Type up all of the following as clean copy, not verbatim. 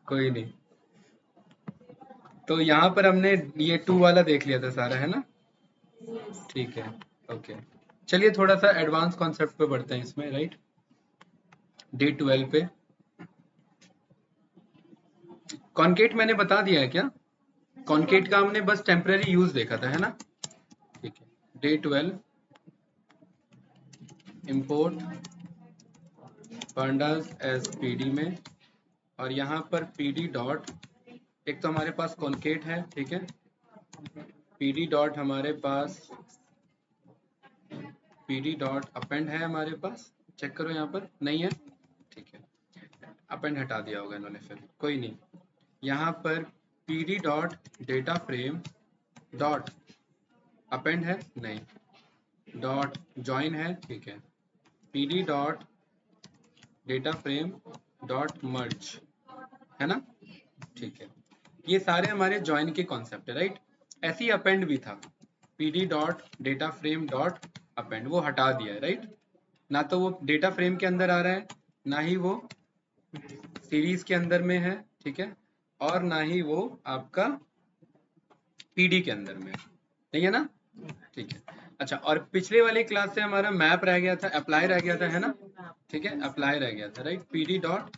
कोई नहीं। तो यहाँ पर हमने ये 2 वाला देख लिया था सारा, है ना? ठीक है। ओके, चलिए थोड़ा सा एडवांस कॉन्सेप्ट पे बढ़ते हैं इसमें, राइट? डे 12 पे कॉन्केट मैंने बता दिया है क्या? कॉन्केट का हमने बस टेम्पररी यूज देखा था, है ना? ठीक है। Day 12 import pandas S PD में, और यहाँ पर पीडी डॉट, एक तो हमारे पास कॉन्केट है, ठीक है? पीडी डॉट हमारे पास पीडी डॉट अपेंड है हमारे पास, चेक करो यहाँ पर नहीं है, ठीक है। अपेंड हटा दिया होगा इन्होंने, फिर कोई नहीं। यहाँ पर pd dot data frame dot append है नहीं, डॉट जॉइन है, ठीक है। Pd dot data frame dot merge, है ना? ठीक है। ये सारे हमारे जॉइन के कॉन्सेप्ट है, राइट? ऐसे ही अपेंड भी था, PD dot data frame dot append, वो हटा दिया है, राइट? ना तो वो डेटा फ्रेम के अंदर आ रहा है, ना ही वो सीरीज के अंदर में है, ठीक है? और ना ही वो आपका पीडी के अंदर में है, नहीं है ना? ठीक है। अच्छा, और पिछले वाली क्लास से हमारा मैप रह गया था, अप्लाई रह गया था, है ना? ठीक है, अप्लाई रह गया था, राइट? पीडी डॉट,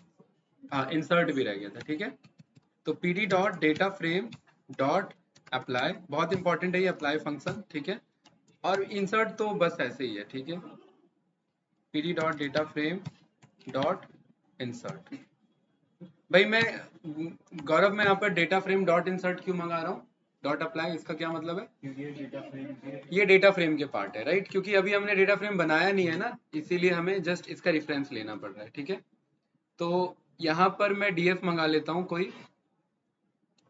हाँ इंसर्ट भी रह गया था, ठीक है? तो PD dot data frame dot apply, बहुत इंपॉर्टेंट है ये अप्लाई फंक्शन, ठीक है? और इंसर्ट तो बस ऐसे ही है, ठीक है? Pd dot data frame dot insert. भाई मैं गौरव, मैं यहाँ पर डेटा फ्रेम डॉट इंसर्ट क्यों मंगा रहा हूँ? डॉट अप्लाई, इसका क्या मतलब है? ये डेटा फ्रेम के पार्ट है, राइट? क्योंकि अभी हमने डेटा फ्रेम बनाया नहीं है ना, इसीलिए हमें जस्ट इसका रेफरेंस लेना पड़ रहा है, ठीक है? तो यहाँ पर मैं डीएफ मंगा लेता हूँ कोई,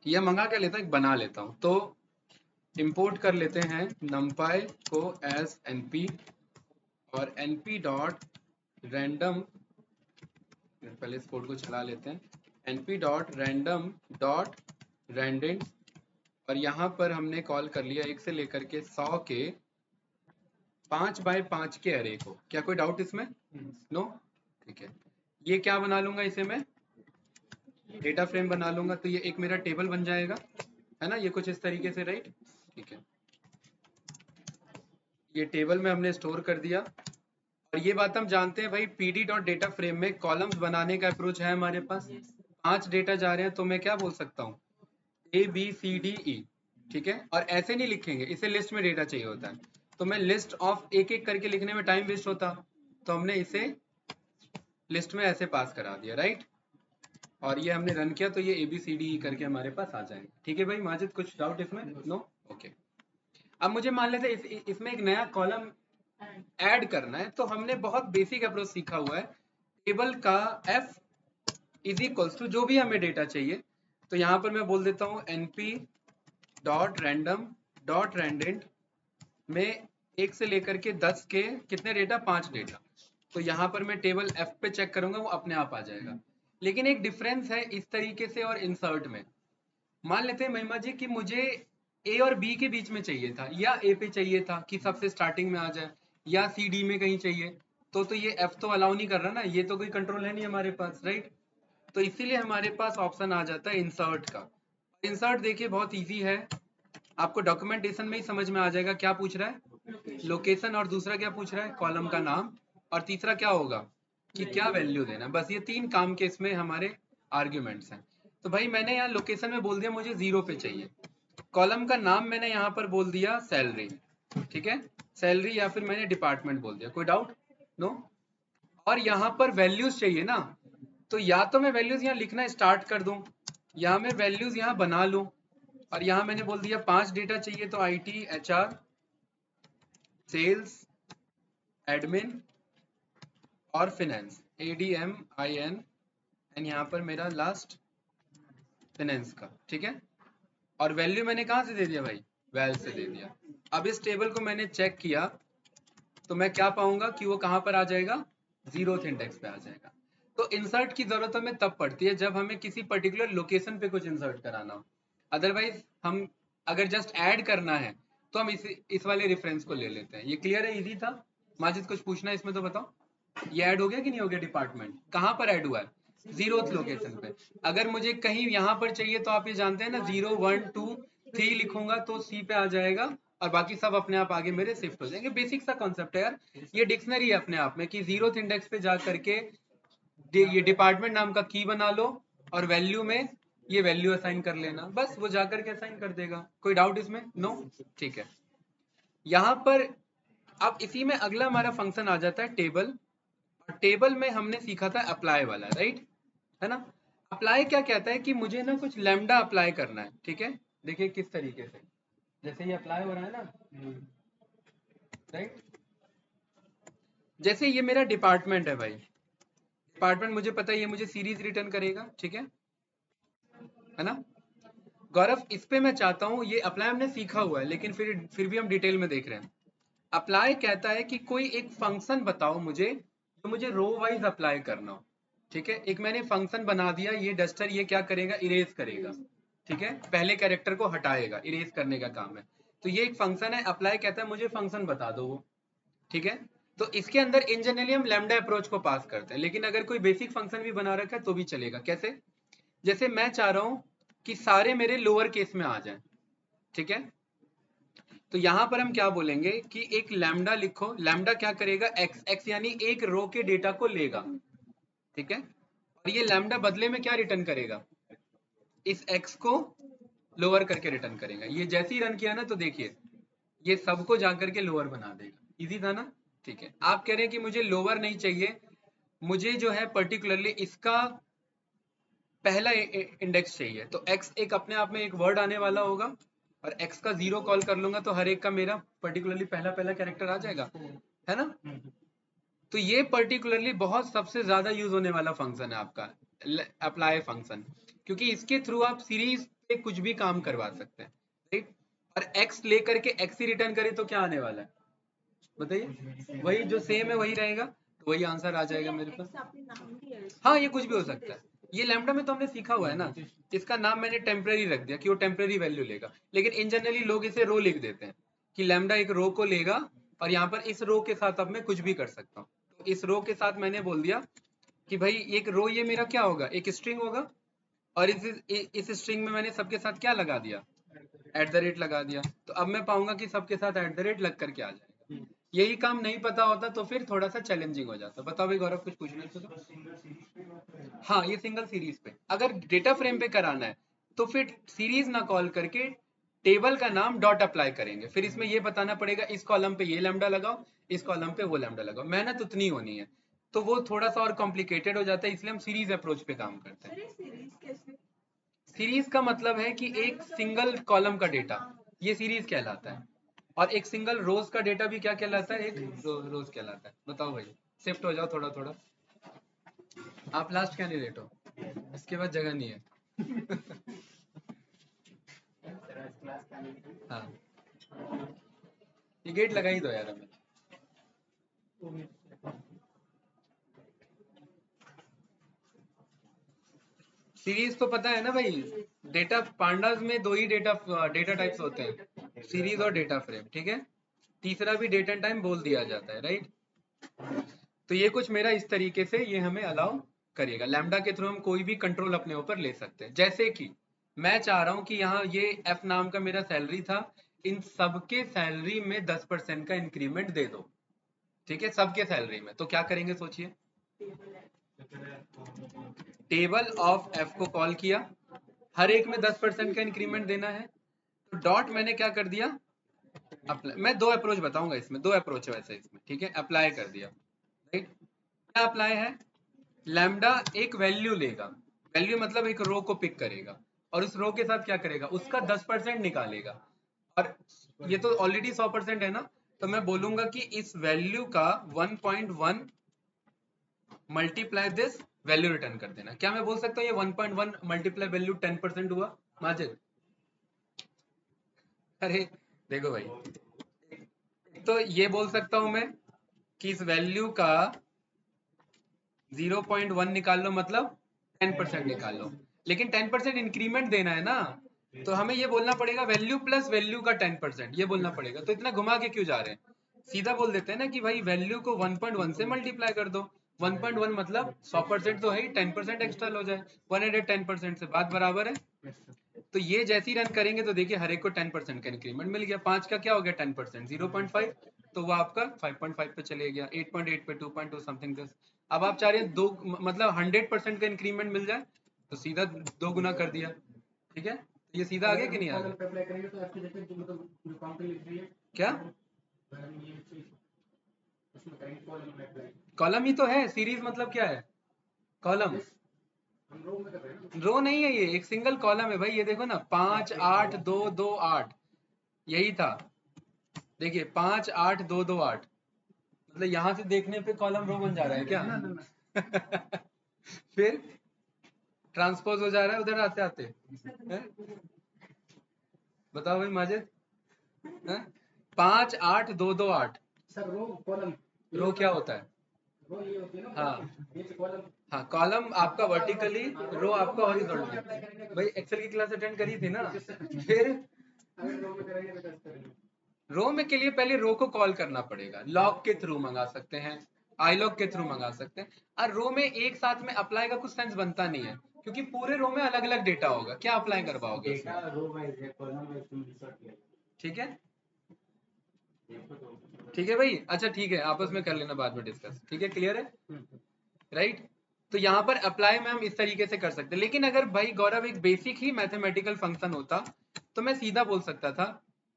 या मंगा क्या लेता हूँ, एक बना लेता हूँ। तो इंपोर्ट कर लेते हैं numpy को एज np, और np डॉट रैंडम, पहले इस कोड को चला लेते हैं, np dot random dot randint, और यहाँ पर हमने कॉल कर लिया 1 से लेकर के 100 के 5 बाय 5 के अरे को। क्या कोई डाउट इसमें? नो? ठीक है। ये क्या बना लूंगा इसे मैं, डेटा फ्रेम बना लूंगा, तो ये एक मेरा टेबल बन जाएगा, है ना? ये कुछ इस तरीके से, राइट? ठीक है, ये टेबल में हमने स्टोर कर दिया। और ये बात हम जानते हैं भाई, पीडी डॉट डेटा फ्रेम में कॉलम्स बनाने का अप्रोच है हमारे पास। 5 डेटा जा रहे हैं, तो मैं क्या बोल सकता हूँ, A B C D E, ठीक है? और ऐसे नहीं लिखेंगे, इसे लिस्ट में डेटा चाहिए होता है, तो मैं लिस्ट ऑफ एक एक करके लिखने में टाइम वेस्ट होता, तो हमने इसे लिस्ट में ऐसे पास करा दिया, राइट? और ये हमने रन किया, तो ये A B C D E करके हमारे पास आ जाएंगे, ठीक है भाई? माजिद कुछ डाउट इसमें? नो? ओके। अब मुझे मान लेते इसमें एक नया कॉलम ऐड करना है, तो हमने बहुत बेसिक अप्रोच सीखा हुआ है, टेबल का एफ इज इक्वल्स टू जो भी हमें डेटा चाहिए, तो यहाँ पर मैं बोल देता हूँ np dot random dot randint में 1 से लेकर के 10 के कितने डेटा, 5 डेटा, तो यहाँ पर मैं टेबल एफ पे चेक करूंगा, वो अपने आप आ जाएगा। लेकिन एक डिफरेंस है इस तरीके से और इंसर्ट में। मान लेते हैं महिमा जी कि मुझे ए और बी के बीच में चाहिए था, या ए पे चाहिए था कि सबसे स्टार्टिंग में आ जाए, या सी डी में कहीं चाहिए, तो ये एफ तो अलाउ नहीं कर रहा ना, ये तो कोई कंट्रोल है नहीं हमारे पास, राइट? तो इसीलिए हमारे पास ऑप्शन आ जाता है इंसर्ट का। इंसर्ट देखिए बहुत इजी है, आपको डॉक्यूमेंटेशन में ही समझ में आ जाएगा। क्या पूछ रहा है? लोकेशन, और दूसरा क्या पूछ रहा है? कॉलम का नाम, और तीसरा क्या होगा कि क्या वैल्यू देना। बस ये 3 काम के इसमें हमारे आर्ग्यूमेंट्स हैं। तो भाई मैंने यहाँ लोकेशन में बोल दिया मुझे 0 पे चाहिए, कॉलम का नाम मैंने यहाँ पर बोल दिया सैलरी, ठीक है? सैलरी, या फिर मैंने डिपार्टमेंट बोल दिया। कोई डाउट? नो? और यहाँ पर वैल्यूज चाहिए ना, तो या तो मैं वैल्यूज यहाँ लिखना स्टार्ट कर दूं, या मैं वैल्यूज यहाँ बना लूं। और यहाँ मैंने बोल दिया 5 डेटा चाहिए, तो IT HR सेल्स एडमिन और फाइनेंस ADM IN, एंड यहाँ पर मेरा लास्ट फाइनेंस का, ठीक है? और वैल्यू मैंने कहाँ से दे दिया भाई? वैल से दे दिया। अब इस टेबल को मैंने चेक किया, तो मैं क्या पाऊंगा कि वो कहाँ पर आ जाएगा? 0th इंडेक्स पे आ जाएगा। तो इंसर्ट की जरूरत हमें तब पड़ती है जब हमें किसी पर्टिकुलर लोकेशन पे कुछ इंसर्ट कराना हो। अदरवाइज हम अगर जस्ट ऐड करना है, तो हम इस वाले रेफरेंस को ले लेते हैं। ये क्लियर है? इजी था? माजिद कुछ पूछना है इसमें तो बताओ। ये ऐड हो गया कि नहीं हो गया? डिपार्टमेंट कहाँ पर ऐड हुआ है? जीरोथ लोकेशन पे। अगर मुझे कहीं यहाँ पर चाहिए तो आप ये जानते हैं ना 0 1 2 3 लिखूंगा तो सी पे आ जाएगा और बाकी सब अपने आप आगे मेरे शिफ्ट हो जाएंगे। बेसिक सा कॉन्सेप्ट है यार, ये डिक्शनरी है अपने आप में कि जीरोथ इंडेक्स पे जा करके ये डिपार्टमेंट नाम का की बना लो और वैल्यू में ये वैल्यू असाइन कर लेना, बस वो जाकर के असाइन कर देगा। कोई डाउट इसमें? नो? ठीक है। यहाँ पर अब इसी में अगला हमारा फंक्शन आ जाता है टेबल। टेबल में हमने सीखा था अप्लाई वाला, राइट है ना। अप्लाई क्या कहता है कि मुझे ना कुछ लैम्डा अप्लाई करना है, ठीक है। देखिए किस तरीके से, जैसे ये अप्लाई हो रहा है ना, राइट। जैसे ये मेरा डिपार्टमेंट है भाई, डिपार्टमेंट मुझे पता है ये मुझे सीरीज रिटर्न करेगा, ठीक है ना। गौरव इस पे मैं चाहता हूँ, ये अप्लाई हमने सीखा हुआ है लेकिन फिर भी हम डिटेल में देख रहे हैं। अप्लाई कहता है कि कोई एक फंक्शन बताओ मुझे तो मुझे रो वाइज अप्लाई करना हो, ठीक है। एक मैंने फंक्शन बना दिया, ये डस्टर ये क्या करेगा, इरेज करेगा, ठीक है। पहले कैरेक्टर को हटाएगा, इरेज करने का काम है। तो ये एक फंक्शन है, अप्लाई कहता है मुझे फंक्शन बता दो वो, ठीक है। तो इसके अंदर इन जनरली हम लैम्डा अप्रोच को पास करते हैं, लेकिन अगर कोई बेसिक फंक्शन भी बना रखा है तो भी चलेगा। कैसे? जैसे मैं चाह रहा हूं कि सारे मेरे लोअर केस में आ जाएं, ठीक है। तो यहां पर हम क्या बोलेंगे कि एक लैम्डा लिखो, लैम्डा क्या करेगा, एक्स, एक्स यानी एक रो के डेटा को लेगा, ठीक है। और ये लैम्डा बदले में क्या रिटर्न करेगा, इस एक्स को लोअर करके रिटर्न करेगा। ये जैसे ही रन किया ना तो देखिए ये सबको जाकर के लोअर बना देगा। इजी था ना? ठीक है। आप कह रहे हैं कि मुझे लोअर नहीं चाहिए, मुझे जो है पर्टिकुलरली इसका पहला इंडेक्स चाहिए, तो x एक अपने आप में एक वर्ड आने वाला होगा और x का 0 कॉल कर लूंगा तो हर एक का मेरा पर्टिकुलरली पहला पहला कैरेक्टर आ जाएगा, है ना। तो ये पर्टिकुलरली बहुत सबसे ज्यादा यूज होने वाला फंक्शन है आपका अप्लाई फंक्शन, क्योंकि इसके थ्रू आप सीरीज पे कुछ भी काम करवा सकते हैं, राइट। और x लेकर के x ही रिटर्न करे तो क्या आने वाला है बताइए, वही जो सेम है वही रहेगा, तो वही आंसर आ जाएगा मेरे पास। हाँ ये कुछ भी हो सकता है, ये लैम्डा में तो हमने सीखा हुआ है ना। इसका नाम मैंने टेम्परेरी रख दिया कि वो टेम्परेरी वैल्यू लेगा, लेकिन इन जनरली लोग इसे रो लिख देते हैं कि लैम्डा एक रो को लेगा और यहाँ पर इस रो के साथ अब मैं कुछ भी कर सकता हूँ। तो इस रो के साथ मैंने बोल दिया कि भाई एक रो ये मेरा क्या होगा, एक स्ट्रिंग होगा और इस स्ट्रिंग में मैंने सबके साथ क्या लगा दिया, @ लगा दिया। तो अब मैं पाऊंगा कि सबके साथ @ लग करके आ जाएगा। यही काम नहीं पता होता तो फिर थोड़ा सा चैलेंजिंग हो जाता। बताओ भाई गौरव कुछ पूछना है तो? हाँ ये सिंगल सीरीज पे, अगर डेटा फ्रेम पे कराना है तो फिर सीरीज ना कॉल करके टेबल का नाम डॉट अप्लाई करेंगे। फिर इसमें ये बताना पड़ेगा इस कॉलम पे ये लैम्डा लगाओ, इस कॉलम पे वो लैम्डा लगाओ, मेहनत उतनी होनी है। तो वो थोड़ा सा और कॉम्प्लिकेटेड हो जाता है, इसलिए हम सीरीज अप्रोच पे काम करते हैं। सीरीज का मतलब है कि एक सिंगल कॉलम का डेटा ये सीरीज कहलाता है, और एक सिंगल रोज का डेटा भी क्या कहलाता है, एक रोज कहलाता है। बताओ भाई, शिफ्ट हो जाओ थोड़ा थोड़ा, आप लास्ट कैंडिडेट हो, इसके बाद जगह नहीं है। हाँ ये गेट लगा ही दो यार हमें। सीरीज तो पता है ना भाई, डेटा पांडास में दो ही डेटा डेटा टाइप्स होते हैं, सीरीज और डेटा फ्रेम, ठीक है। तीसरा भी डेट एंड टाइम बोल दिया जाता है, राइट। तो ये कुछ मेरा इस तरीके से ये हमें अलाउ करिएगा, लैम्डा के थ्रू हम कोई भी कंट्रोल अपने ऊपर ले सकते हैं। जैसे कि मैं चाह रहा हूं कि यहाँ ये एफ नाम का मेरा सैलरी था, इन सबके सैलरी में 10% का इंक्रीमेंट दे दो, ठीक है, सबके सैलरी में। तो क्या करेंगे सोचिए, टेबल ऑफ एफ को कॉल किया, हर एक में 10% का इंक्रीमेंट देना है, तो डॉट मैंने क्या कर दिया, अप्लाई। मैं दो अप्रोच बताऊंगा इसमें, दो अप्रोच है वैसे इसमें, ठीक है। अप्लाई कर दिया, राइट। क्या अप्लाई है, लैम्डा एक वैल्यू लेगा, वैल्यू मतलब एक रो को पिक करेगा और उस रो के साथ क्या करेगा, उसका 10% निकालेगा। और ये तो ऑलरेडी 100% है ना, तो मैं बोलूंगा कि इस वैल्यू का 1.1 मल्टीप्लाई दिस वैल्यू रिटर्न कर देना। क्या मैं बोल सकता हूँ ये 1.1 मल्टीप्लाई वैल्यू 10% हुआ माजिद? अरे देखो भाई, तो ये बोल सकता हूं मैं कि इस वैल्यू का 0.1 निकाल लो, मतलब 10% निकाल लो, लेकिन 10% इंक्रीमेंट देना है ना, तो हमें ये बोलना पड़ेगा वैल्यू प्लस वैल्यू का 10%, ये बोलना पड़ेगा। तो इतना घुमा के क्यों जा रहे हैं, सीधा बोल देते हैं ना कि भाई वैल्यू को 1.1 से मल्टीप्लाई कर दो, 1.1 मतलब 100% तो है ही, 10% एक्स्ट्रा हो जाए, 110% से बात बराबर है। तो ये जैसे ही रन करेंगे तो देखिए हर एक को 10% का इंक्रीमेंट मिल गया। 5 का क्या हो गया 10%, 0.5, तो वो आपका 5.5 पे चले गया, 8.8 पे 2.2 समथिंग दिस। अब आप चाह रहे हैं दो मतलब 100% का इंक्रीमेंट मिल जाए, तो सीधा 2 गुना कर दिया, ठीक है। ये सीधा आ गया कि नहीं आ गया? क्या कॉलम ही तो है, सीरीज मतलब क्या है कॉलम? रो नहीं है, ये एक सिंगल कॉलम है भाई। ये देखो ना 5 8 2 2 8, यही था। देखिए 5 8 2 2 8, मतलब यहाँ से देखने पे कॉलम रो बन जा रहा है क्या? फिर ट्रांसपोज हो जा रहा है उधर आते आते है? बताओ भाई माजिद, 5 8 2 2 8 सर रो कॉलम, रो क्या होता है? रो ये होती है ना, हाँ हाँ, कॉलम आपका वर्टिकली, रो आपका हॉरिजॉन्टली। भाई एक्सेल की क्लास अटेंड करी थी ना। फिर रो में के लिए पहले रो को कॉल करना पड़ेगा, लॉग के थ्रू मंगा सकते हैं, आई लॉग के थ्रू मंगा सकते हैं। और रो में एक साथ में अप्लाई का कुछ सेंस बनता नहीं है, क्योंकि पूरे रो में अलग अलग डेटा होगा, क्या अप्लाई कर पाओगे? ठीक है, ठीक है भाई। अच्छा ठीक है, आपस में कर लेना बाद में डिस्कस, ठीक है, क्लियर है, राइट। तो यहाँ पर अप्लाई में हम इस तरीके से कर सकते हैं। लेकिन अगर भाई गौरव एक बेसिक ही मैथमेटिकल फंक्शन होता तो मैं सीधा बोल सकता था,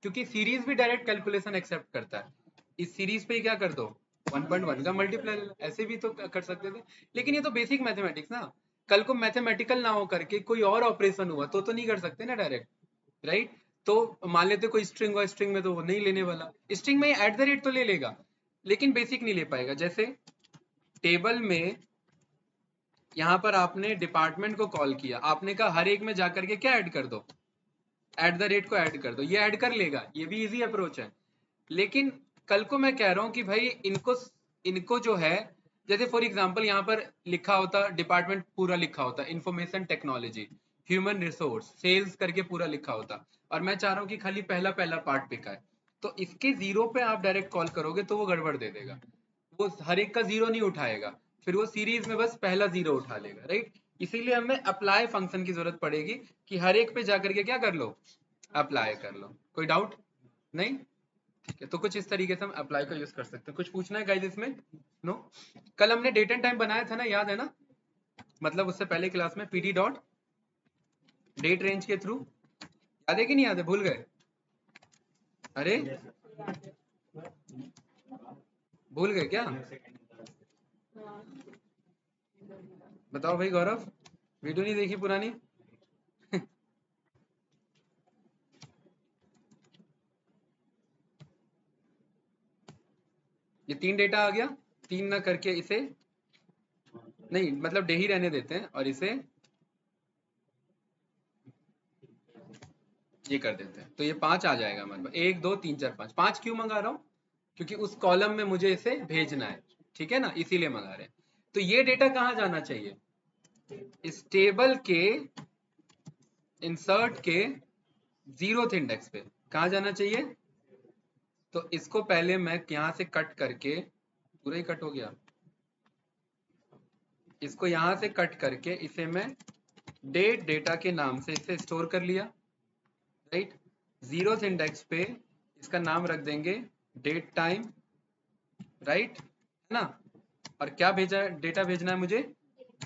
क्योंकि सीरीज भी डायरेक्ट कैलकुलेशन एक्सेप्ट करता है। इस सीरीज पे ही क्या कर दो 1.1 का मल्टीप्लाई, ऐसे भी तो कर सकते थे। लेकिन ये तो बेसिक मैथमेटिक्स ना, कल को मैथमेटिकल ना हो करके कोई और ऑपरेशन हुआ तो नहीं कर सकते ना डायरेक्ट, राइट। तो मान लेते कोई स्ट्रिंग हुआ, स्ट्रिंग में तो वो नहीं लेने वाला, स्ट्रिंग में एट द रेट तो ले लेगा, लेकिन बेसिक नहीं ले पाएगा। जैसे टेबल में यहाँ पर आपने डिपार्टमेंट को कॉल किया, आपने कहा हर एक में जाकर के क्या ऐड कर दो, एट द रेट को ऐड कर दो, ये ऐड कर लेगा, ये भी इजी अप्रोच है। लेकिन कल को मैं कह रहा हूँ कि भाई इनको इनको जो है, जैसे फॉर एग्जांपल यहाँ पर लिखा होता डिपार्टमेंट पूरा लिखा होता information technology human resource sales करके पूरा लिखा होता, और मैं चाह रहा हूँ कि खाली पहला पहला पार्ट पिका है, तो इसके जीरो पे आप डायरेक्ट कॉल करोगे तो वो गड़बड़ दे देगा, वो हर एक का जीरो नहीं उठाएगा, फिर वो सीरीज में बस पहला जीरो उठा लेगा, राइट। इसीलिए हमें अप्लाई फंक्शन की जरूरत पड़ेगी कि हर एक पे जाकर के क्या कर लो, अप्लाई कर लो। कोई डाउट नहीं? ठीक है, तो कुछ इस तरीके से हम अप्लाई का यूज कर सकते हैं। कुछ पूछना है गाइस इसमें? नो। कल हमने डेट एंड टाइम बनाया था ना, याद है ना? मतलब उससे पहले क्लास में पीडी डॉट डेट रेंज के थ्रू, याद है कि नहीं याद है, भूल गए? अरे भूल गए क्या? बताओ भाई गौरव, वीडियो नहीं देखी पुरानी? ये 3 डेटा आ गया, 3 ना करके इसे नहीं, मतलब डे ही रहने देते हैं और इसे ये कर देते हैं, तो ये 5 आ जाएगा हमारे पास। 1 2 3 4 5, 5 क्यों मंगा रहा हूँ? क्योंकि उस कॉलम में मुझे इसे भेजना है, ठीक है ना, इसीलिए मंगा रहे हैं। तो ये डेटा कहाँ जाना चाहिए? इस टेबल के इंसर्ट के 0th इंडेक्स पे कहाँ जाना चाहिए? तो इसको पहले मैं यहाँ से कट करके, पूरा ही कट हो गया, इसको यहाँ से कट करके इसे मैं डेट डेटा के नाम से इसे स्टोर कर लिया, राइट। 0th इंडेक्स पे इसका नाम रख देंगे डेट टाइम, राइट, है ना। और क्या भेजा, डेटा भेजना है मुझे,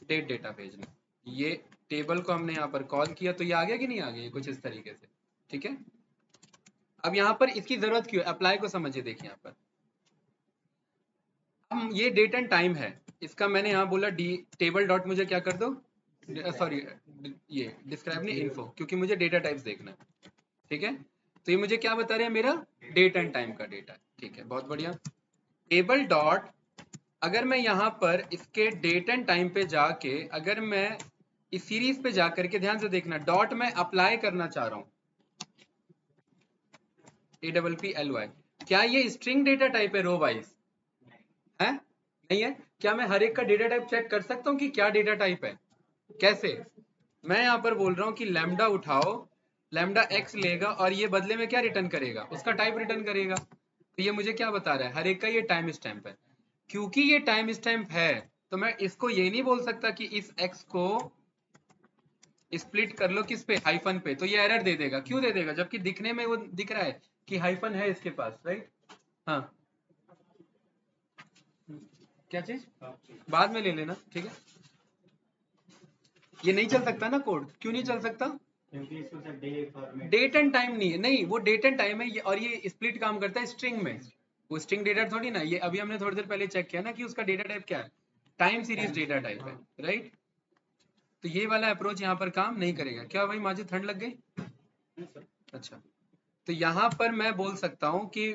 डेट डेटा भेजना है। ये टेबल को हमने यहाँ पर कॉल किया, तो ये आ गया कि नहीं आ गया, कुछ इस तरीके से, ठीक है। अब यहाँ पर इसकी जरूरत क्यों है, अप्लाई को समझिए। देखिए यहाँ पर हम ये डेट एंड टाइम है, इसका मैंने यहाँ बोला डी टेबल डॉट मुझे क्या कर दो, सॉरी ये डिस्क्राइब नहीं इन्फो, क्योंकि मुझे डेटा टाइप्स देखना है, ठीक है। तो ये मुझे क्या बता रहे हैं, मेरा डेट एंड टाइम का डेटा, ठीक है, बहुत बढ़िया। टेबल डॉट, अगर मैं यहाँ पर इसके डेट एंड टाइम पे जाके, अगर मैं इस सीरीज पे जाकर के, ध्यान से देखना, डॉट में अप्लाई करना चाह रहा हूँ, APPLY, क्या ये स्ट्रिंग डेटा टाइप है रो वाइज? है नहीं है? क्या मैं हर एक का डेटा टाइप चेक कर सकता हूँ कि क्या डेटा टाइप है? कैसे? मैं यहाँ पर बोल रहा हूँ कि लैम्डा उठाओ, लैम्डा एक्स लेगा और ये बदले में क्या रिटर्न करेगा, उसका टाइप रिटर्न करेगा। तो ये मुझे क्या बता रहा है, हर एक का ये टाइम स्टैम्प है। क्योंकि ये टाइम स्टैम्प है तो मैं इसको ये नहीं बोल सकता कि इस x को स्प्लिट कर लो किस पे, हाइफन पे, तो ये एरर दे देगा। क्यों दे देगा, जबकि दिखने में वो दिख रहा है कि हाइफन है इसके पास, राइट। हाँ, क्या चीज बाद में ले लेना, ठीक है। ये नहीं चल सकता ना कोड, क्यों नहीं चल सकता, डेट एंड टाइम नहीं है, नहीं वो डेट एंड टाइम है ये, और ये स्प्लिट काम करता है स्ट्रिंग में, वो स्ट्रिंग डेटा थोड़ी ना। ये अभी हमने थोड़ी देर पहले चेक किया ना कि उसका डेटा टाइप क्या है, टाइम सीरीज डेटा टाइप है, राइट। तो ये वाला अप्रोच यहाँ पर काम नहीं करेगा। क्या भाई माजिद, ठंड लग गई? अच्छा, तो यहाँ पर मैं बोल सकता हूँ कि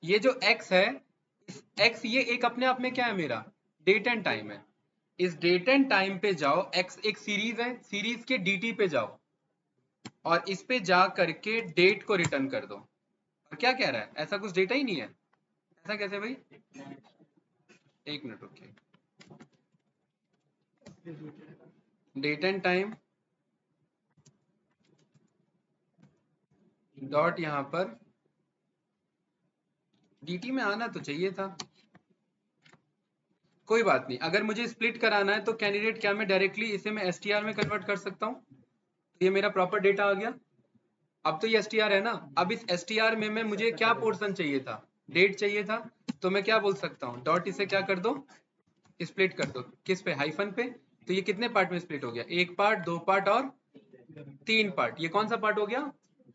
ये जो x है, इस x ये एक अपने आप में क्या है, मेरा डेट एंड टाइम है। इस डेट एंड टाइम पे जाओ, x एक सीरीज है, सीरीज के dt पे जाओ और इस पे जा करके डेट को रिटर्न कर दो। और क्या कह रहा है, ऐसा कुछ डेटा ही नहीं है। ऐसा कैसे भाई, एक मिनट रुकिए। डेट एंड टाइम डॉट यहाँ पर dt में आना तो चाहिए था, कोई बात नहीं। अगर मुझे स्प्लिट कराना है तो कैंडिडेट क्या, मैं डायरेक्टली इसे मैं str में कन्वर्ट कर सकता हूँ। तो ये मेरा प्रॉपर डेटा आ गया। अब तो ये str है ना, अब इस str में मैं मुझे क्या पोर्शन चाहिए था, डेट चाहिए था। तो मैं क्या बोल सकता हूँ, डॉट इसे क्या कर दो, स्प्लिट कर दो किस पे, हाइफन पे। तो ये कितने पार्ट में स्प्लिट हो गया, एक पार्ट, दो पार्ट और तीन पार्ट। ये कौन सा पार्ट हो गया,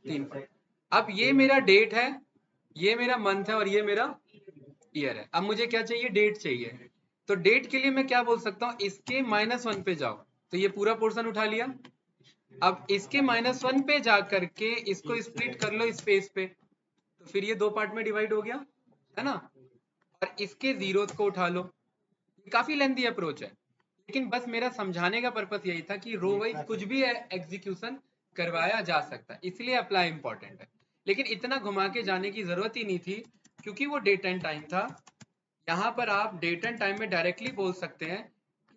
तीन पार्ट। अब ये मेरा डेट है, ये मेरा मंथ है और ये मेरा ईयर है। अब मुझे क्या चाहिए, डेट चाहिए। तो डेट के लिए मैं क्या बोल सकता हूँ, इसके -1 पे जाओ, तो ये पूरा पोर्शन उठा लिया। अब इसके -1 पे जा करके इसको स्प्लिट कर लो स्पेस पे, तो फिर ये दो पार्ट में डिवाइड हो गया, है ना। और इसके जीरोस को उठा लो। काफी लेंथी अप्रोच है, लेकिन बस मेरा समझाने का पर्पस यही था कि रो वाइज कुछ भी एग्जीक्यूशन करवाया जा सकता है, इसलिए अप्लाई इंपॉर्टेंट है। लेकिन इतना घुमा के जाने की जरूरत ही नहीं थी, क्योंकि वो डेट एंड टाइम था। यहाँ पर आप डेट एंड टाइम में डायरेक्टली बोल सकते हैं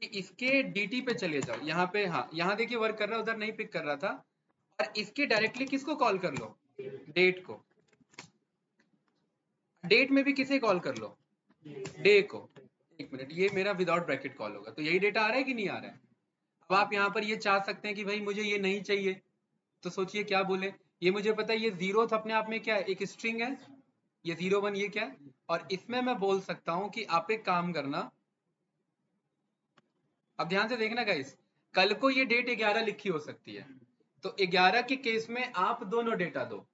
कि इसके dt पे चले जाओ, यहाँ पे, हाँ यहाँ देखिए वर्क कर रहा है, उधर नहीं पिक कर रहा था। और इसके डायरेक्टली किसको कॉल कर लो, डेट को। डेट में भी किसे कॉल कर लो, डे को। एक मिनट, ये मेरा विदाउट ब्रैकेट कॉल होगा, तो यही डेटा आ रहा है कि नहीं आ रहा है। अब आप यहाँ पर ये चाह सकते हैं कि भाई मुझे ये नहीं चाहिए, तो सोचिए क्या बोले। ये मुझे पता है, ये जीरो अपने आप में क्या है, एक स्ट्रिंग है, ये 01 ये क्या है। और इसमें मैं बोल सकता हूँ कि आप एक काम करना, अब ध्यान से देखना गाइस, कल को ये डेट 11 लिखी हो सकती है, तो 11 के केस में आप दोनों डेटा दो,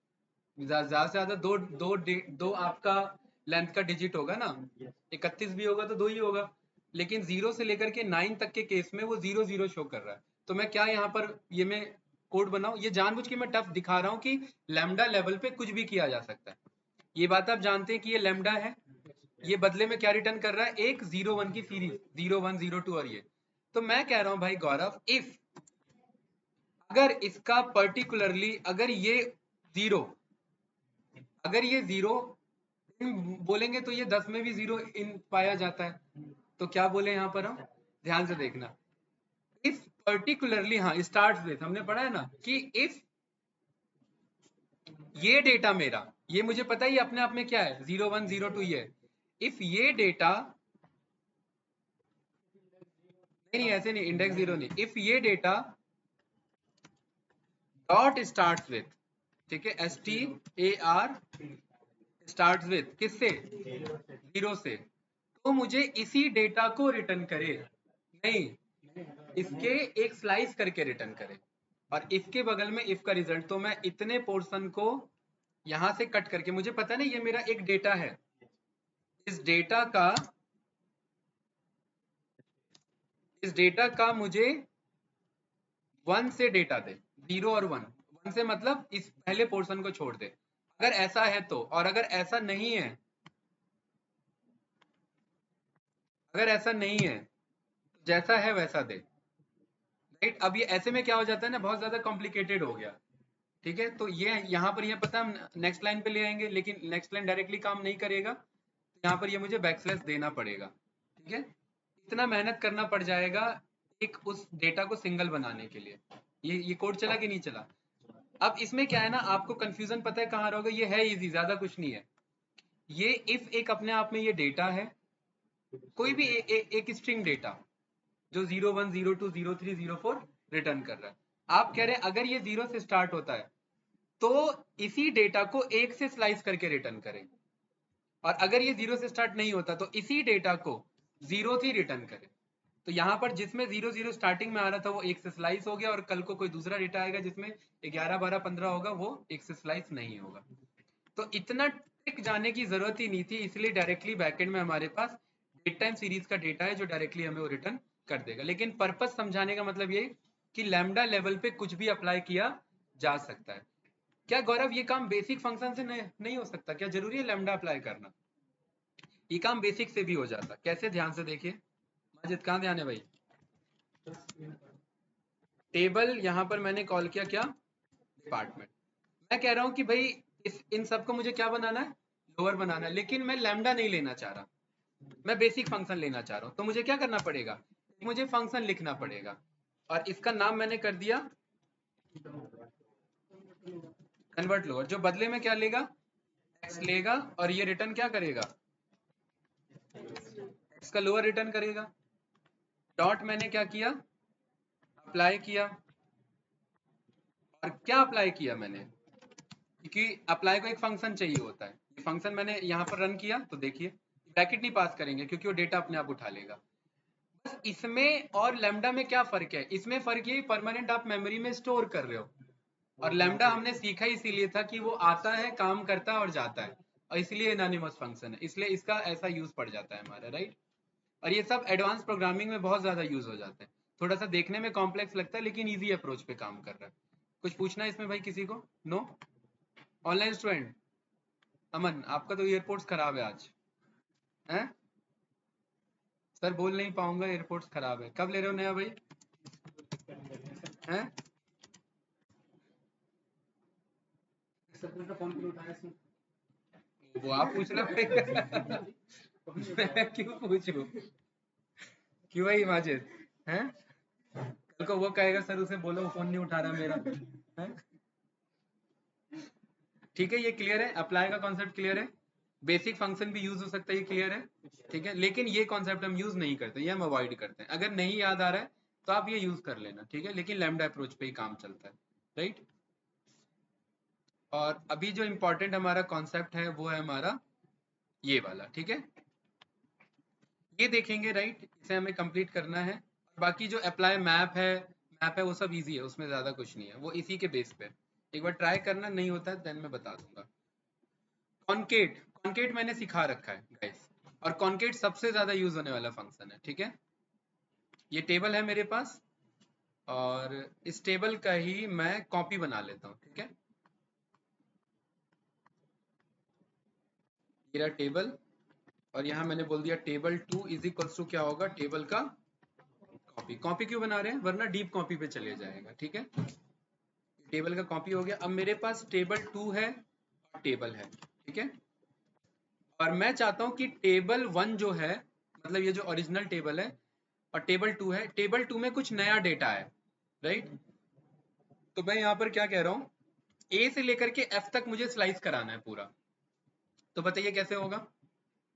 ज्यादा से ज्यादा दो आपका लेंथ का डिजिट होगा ना, 31 भी होगा तो दो ही होगा। लेकिन 0 से लेकर के 9 तक के केस में वो 00 शो कर रहा है। तो मैं क्या यहाँ पर ये मैं कोड बनाऊं, ये जानबूझ के मैं टफ दिखा रहा हूँ कि लैम्डा लेवल पे कुछ भी किया जा सकता है। ये बात आप जानते हैं कि ये लैम्डा है, ये बदले में क्या रिटर्न कर रहा है, एक 01 की सीरीज, 01 02 और ये। तो मैं कह रहा हूं भाई गौरव, इफ अगर इसका पर्टिकुलरली अगर ये जीरो, अगर ये जीरो बोलेंगे तो ये 10 में भी जीरो इन पाया जाता है। तो क्या बोले यहाँ पर हम, ध्यान से देखना, इफ पर्टिकुलरली, हाँ स्टार्ट विथ हमने पढ़ा है ना कि इफ ये डेटा मेरा, ये मुझे पता है ये अपने आप में क्या है, 01 02 ये। इफ ये डेटा, नहीं नहीं ऐसे नहीं, इंडेक्स 0 नहीं, इफ ये डेटा डॉट स्टार्ट विथ, ठीक है, STAR स्टार्ट विथ किससे, 0 से, तो मुझे इसी डेटा को रिटर्न करे, नहीं इसके एक स्लाइस करके रिटर्न करे। और इसके बगल में इफ का रिजल्ट, तो मैं इतने पोर्शन को यहां से कट करके, मुझे पता नहीं ये मेरा एक डेटा है, इस डेटा का मुझे 1 से डेटा दे, 0 और 1, 1 से मतलब इस पहले पोर्शन को छोड़ दे, अगर ऐसा है तो। और अगर ऐसा नहीं है, अगर ऐसा नहीं है तो जैसा है वैसा दे, राइट। अब ये ऐसे में क्या हो जाता है ना, बहुत ज्यादा कॉम्प्लिकेटेड हो गया, ठीक है। तो ये यहाँ पर ये पता हम नेक्स्ट लाइन पे ले आएंगे, लेकिन नेक्स्ट लाइन डायरेक्टली काम नहीं करेगा, तो यहाँ पर ये मुझे बैकस्लैश देना पड़ेगा, ठीक है। इतना मेहनत करना पड़ जाएगा एक उस डेटा को सिंगल बनाने के लिए। ये कोड चला कि नहीं चला। अब इसमें क्या है ना, आपको कंफ्यूजन पता है कहाँ रहोगे, ये है इजी, ज्यादा कुछ नहीं है। ये इफ एक अपने आप में ये डेटा है, कोई भी एक स्ट्रिंग डेटा जो 01, 02, 03, 04 रिटर्न कर रहा है। आप कह रहे हैं अगर ये 0 से स्टार्ट होता है तो इसी डेटा को 1 से स्लाइस करके रिटर्न करें, और अगर ये 0 से स्टार्ट नहीं होता तो इसी डेटा को 0 ही रिटर्न करें। तो यहाँ पर जिसमें 00 स्टार्टिंग में आ रहा था वो 1 से स्लाइस हो गया, और कल को कोई दूसरा डेटा आएगा जिसमें 11, 12, 15 होगा, वो 1 से स्लाइस नहीं होगा। तो इतना ट्रिक जाने की जरूरत ही नहीं थी, इसलिए डायरेक्टली बैकएंड में हमारे पास डेट टाइम सीरीज का डेटा है जो डायरेक्टली हमें वो रिटर्न कर देगा। लेकिन पर्पस समझाने का मतलब ये कि लैम्डा लेवल पे कुछ भी अप्लाई किया जा सकता है। क्या गौरव ये काम बेसिक फंक्शन से नहीं हो सकता? क्या जरूरी है लैम्डा अप्लाई करना? ये काम बेसिक से भी हो जाता। कैसे? ध्यान से देखिए। माजिद कहाँ ध्यान है भाई? टेबल यहाँ पर मैंने कॉल किया क्या? डिपार्टमेंट। मैं कह रहा हूँ कि भाई इन सबको मुझे क्या बनाना है? लोअर बनाना है, लेकिन मैं लैम्डा नहीं लेना चाह रहा, मैं बेसिक फंक्शन लेना चाह रहा हूँ। तो मुझे क्या करना पड़ेगा? मुझे फंक्शन लिखना पड़ेगा, और इसका नाम मैंने कर दिया कन्वर्ट लोअर, जो बदले में क्या लेगा? एक्स लेगा, और ये रिटर्न क्या करेगा? एक्स का लोअर रिटर्न करेगा। डॉट मैंने क्या किया? अप्लाई किया। और क्या अप्लाई किया मैंने? क्योंकि अप्लाई को एक फंक्शन चाहिए होता है। फंक्शन मैंने यहाँ पर रन किया तो देखिए ब्रैकेट नहीं पास करेंगे क्योंकि वो डेटा अपने आप उठा लेगा। बस इसमें और लैम्डा में क्या फर्क है? इसमें फर्क ये परमानेंट आप मेमोरी में स्टोर कर रहे हो, और लैम्डा हमने सीखा इसीलिए था कि वो आता है, काम करता है और जाता है, और इसलिए एनोनिमस फंक्शन है, इसलिए इसका ऐसा यूज पड़ जाता है हमारा, राइट। और ये सब एडवांस प्रोग्रामिंग में बहुत ज्यादा यूज हो जाते हैं। थोड़ा सा देखने में कॉम्प्लेक्स लगता है लेकिन इजी अप्रोच पे काम कर रहा है। कुछ पूछना है इसमें भाई किसी को? नो? ऑनलाइन स्टूडेंट अमन, आपका तो एयरपोर्ट्स खराब है आज, हैं? सर बोल नहीं पाऊंगा, एयरपोर्ट्स खराब है। कब ले रहे हो नया भाई? हैं? वो आप पूछना पड़ेगा। मैं क्यों पूछूं? क्यों भाई माजिद? हैं? कल को वो कहेगा सर उसे बोलो वो फोन नहीं उठा रहा मेरा, हैं? ठीक है, ये क्लियर है? अप्लाई का कॉन्सेप्ट क्लियर है? बेसिक फंक्शन भी यूज हो सकता है, ये क्लियर है? ठीक है, लेकिन ये कॉन्सेप्ट हम यूज नहीं करते, ये हम अवॉइड करते हैं। अगर नहीं याद आ रहा है तो आप ये यूज कर लेना, ठीक है, लेकिन लैम्डा अप्रोच पे ही काम चलता है, राइट। और अभी जो इम्पोर्टेंट हमारा कॉन्सेप्ट है वो है हमारा ये वाला, ठीक है, ये देखेंगे, राइट। इसे हमें कंप्लीट करना है। बाकी जो अप्लाई मैप है वो सब इजी है, उसमें ज्यादा कुछ नहीं है, वो इसी के बेस पे एक बार ट्राई करना, नहीं होता है देन मैं बता दूंगा। कॉन्केट, कॉन्केट मैंने सिखा रखा है गाइस, और कॉन्केट सबसे ज्यादा यूज होने वाला फंक्शन है, ठीक है। ये टेबल है मेरे पास, और इस टेबल का ही मैं कॉपी बना लेता हूँ, ठीक है। मेरा टेबल, और यहाँ मैंने बोल दिया टेबल 2 इज इक्वल्स टू क्या होगा? टेबल का कॉपी। कॉपी क्यों बना रहे हैं? वरना डीप कॉपी पे चले जाएगा, ठीक है। टेबल का कॉपी हो गया। अब मेरे पास टेबल 2 है और टेबल है, ठीक है। और मैं चाहता हूं कि टेबल 1 जो है, मतलब ये जो ओरिजिनल टेबल है, और टेबल 2 है, टेबल 2 में कुछ नया डेटा है, राइट। तो मैं यहाँ पर क्या कह रहा हूँ, ए से लेकर के एफ तक मुझे स्लाइस कराना है पूरा। तो बताइए कैसे होगा?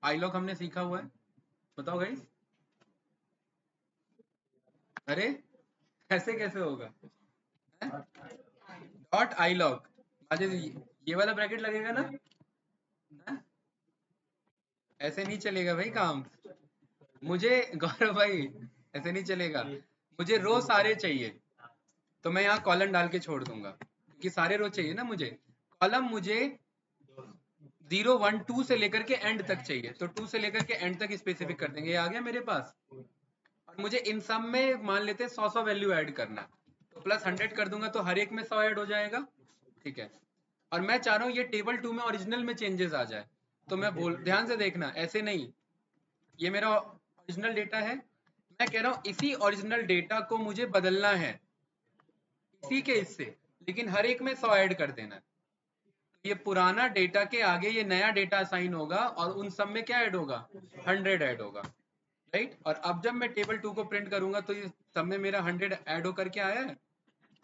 आई लॉग हमने सीखा हुआ है, बताओ गाइस। अरे ऐसे कैसे होगा? डॉट आई लॉग, ये वाला ब्रैकेट लगेगा ना? है? ऐसे नहीं चलेगा भाई काम। मुझे गौरव भाई ऐसे नहीं चलेगा, मुझे रो सारे चाहिए। तो मैं यहाँ कॉलम डाल के छोड़ दूंगा क्योंकि सारे रो चाहिए ना मुझे। कॉलम मुझे 0, 1, 2 से लेकर के एंड तक चाहिए, तो 2 से लेकर के एंड तक स्पेसिफिक कर देंगे, ये आ गया मेरे पास। और मुझे इन सब में मान लेते हैं 100 वैल्यू ऐड करना, तो +100 कर दूंगा तो हर एक में 100 ऐड हो जाएगा, ठीक है। और मैं चाह रहा हूँ ये टेबल 2 में ओरिजिनल में चेंजेस आ जाए, तो मैं बोल, ध्यान से देखना, ऐसे नहीं। ये मेरा ओरिजिनल डेटा है, मैं कह रहा हूँ इसी ओरिजिनल डेटा को मुझे बदलना है इसी के इससे, लेकिन हर एक में 100 ऐड कर देना है। ये पुराना डेटा के आगे ये नया डेटा असाइन होगा, और उन सब में क्या ऐड होगा? 100 ऐड होगा, राइट। और अब जब मैं टेबल 2 को प्रिंट करूंगा तो ये सब में मेरा 100 ऐड होकर के आया है।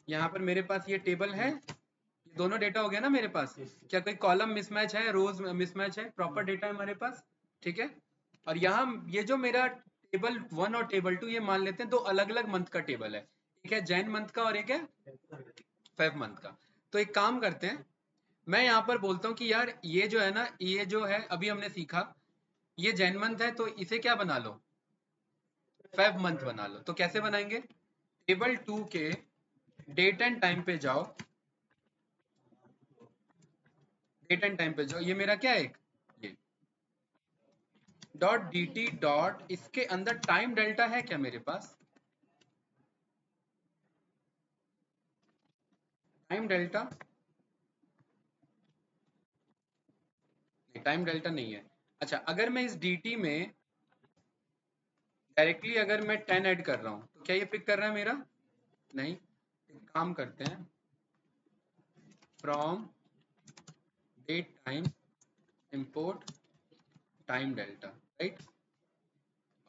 यहाँ पर मेरे पास ये टेबल है, ये दोनों डेटा हो गया ना मेरे पास। क्या कोई कॉलम मिसमैच है, रोज मिसमैच है? प्रॉपर डेटा है हमारे पास, ठीक है। और यहाँ ये जो मेरा टेबल 1 और टेबल 2 ये मान लेते हैं दो अलग अलग मंथ का टेबल है, एक है जैन मंथ का और एक है फेब मंथ का। तो एक काम करते हैं, मैं यहाँ पर बोलता हूँ कि यार ये जो है ना, ये जो है अभी हमने सीखा, ये जैन मंथ है तो इसे क्या बना लो, फेब मंथ बना लो। तो कैसे बनाएंगे, टेबल 2 के डेट एंड टाइम पे जाओ, डेट एंड टाइम पे जाओ, ये मेरा क्या है एक ये डॉट डी टी डॉट, इसके अंदर टाइम डेल्टा है क्या मेरे पास, टाइम डेल्टा, नहीं टाइम डेल्टा नहीं है। अच्छा अगर मैं इस dt में डायरेक्टली अगर मैं 10 ऐड कर रहा हूँ तो क्या ये पिक कर रहा है मेरा, नहीं। एक काम करते हैं, from datetime import timedelta, right.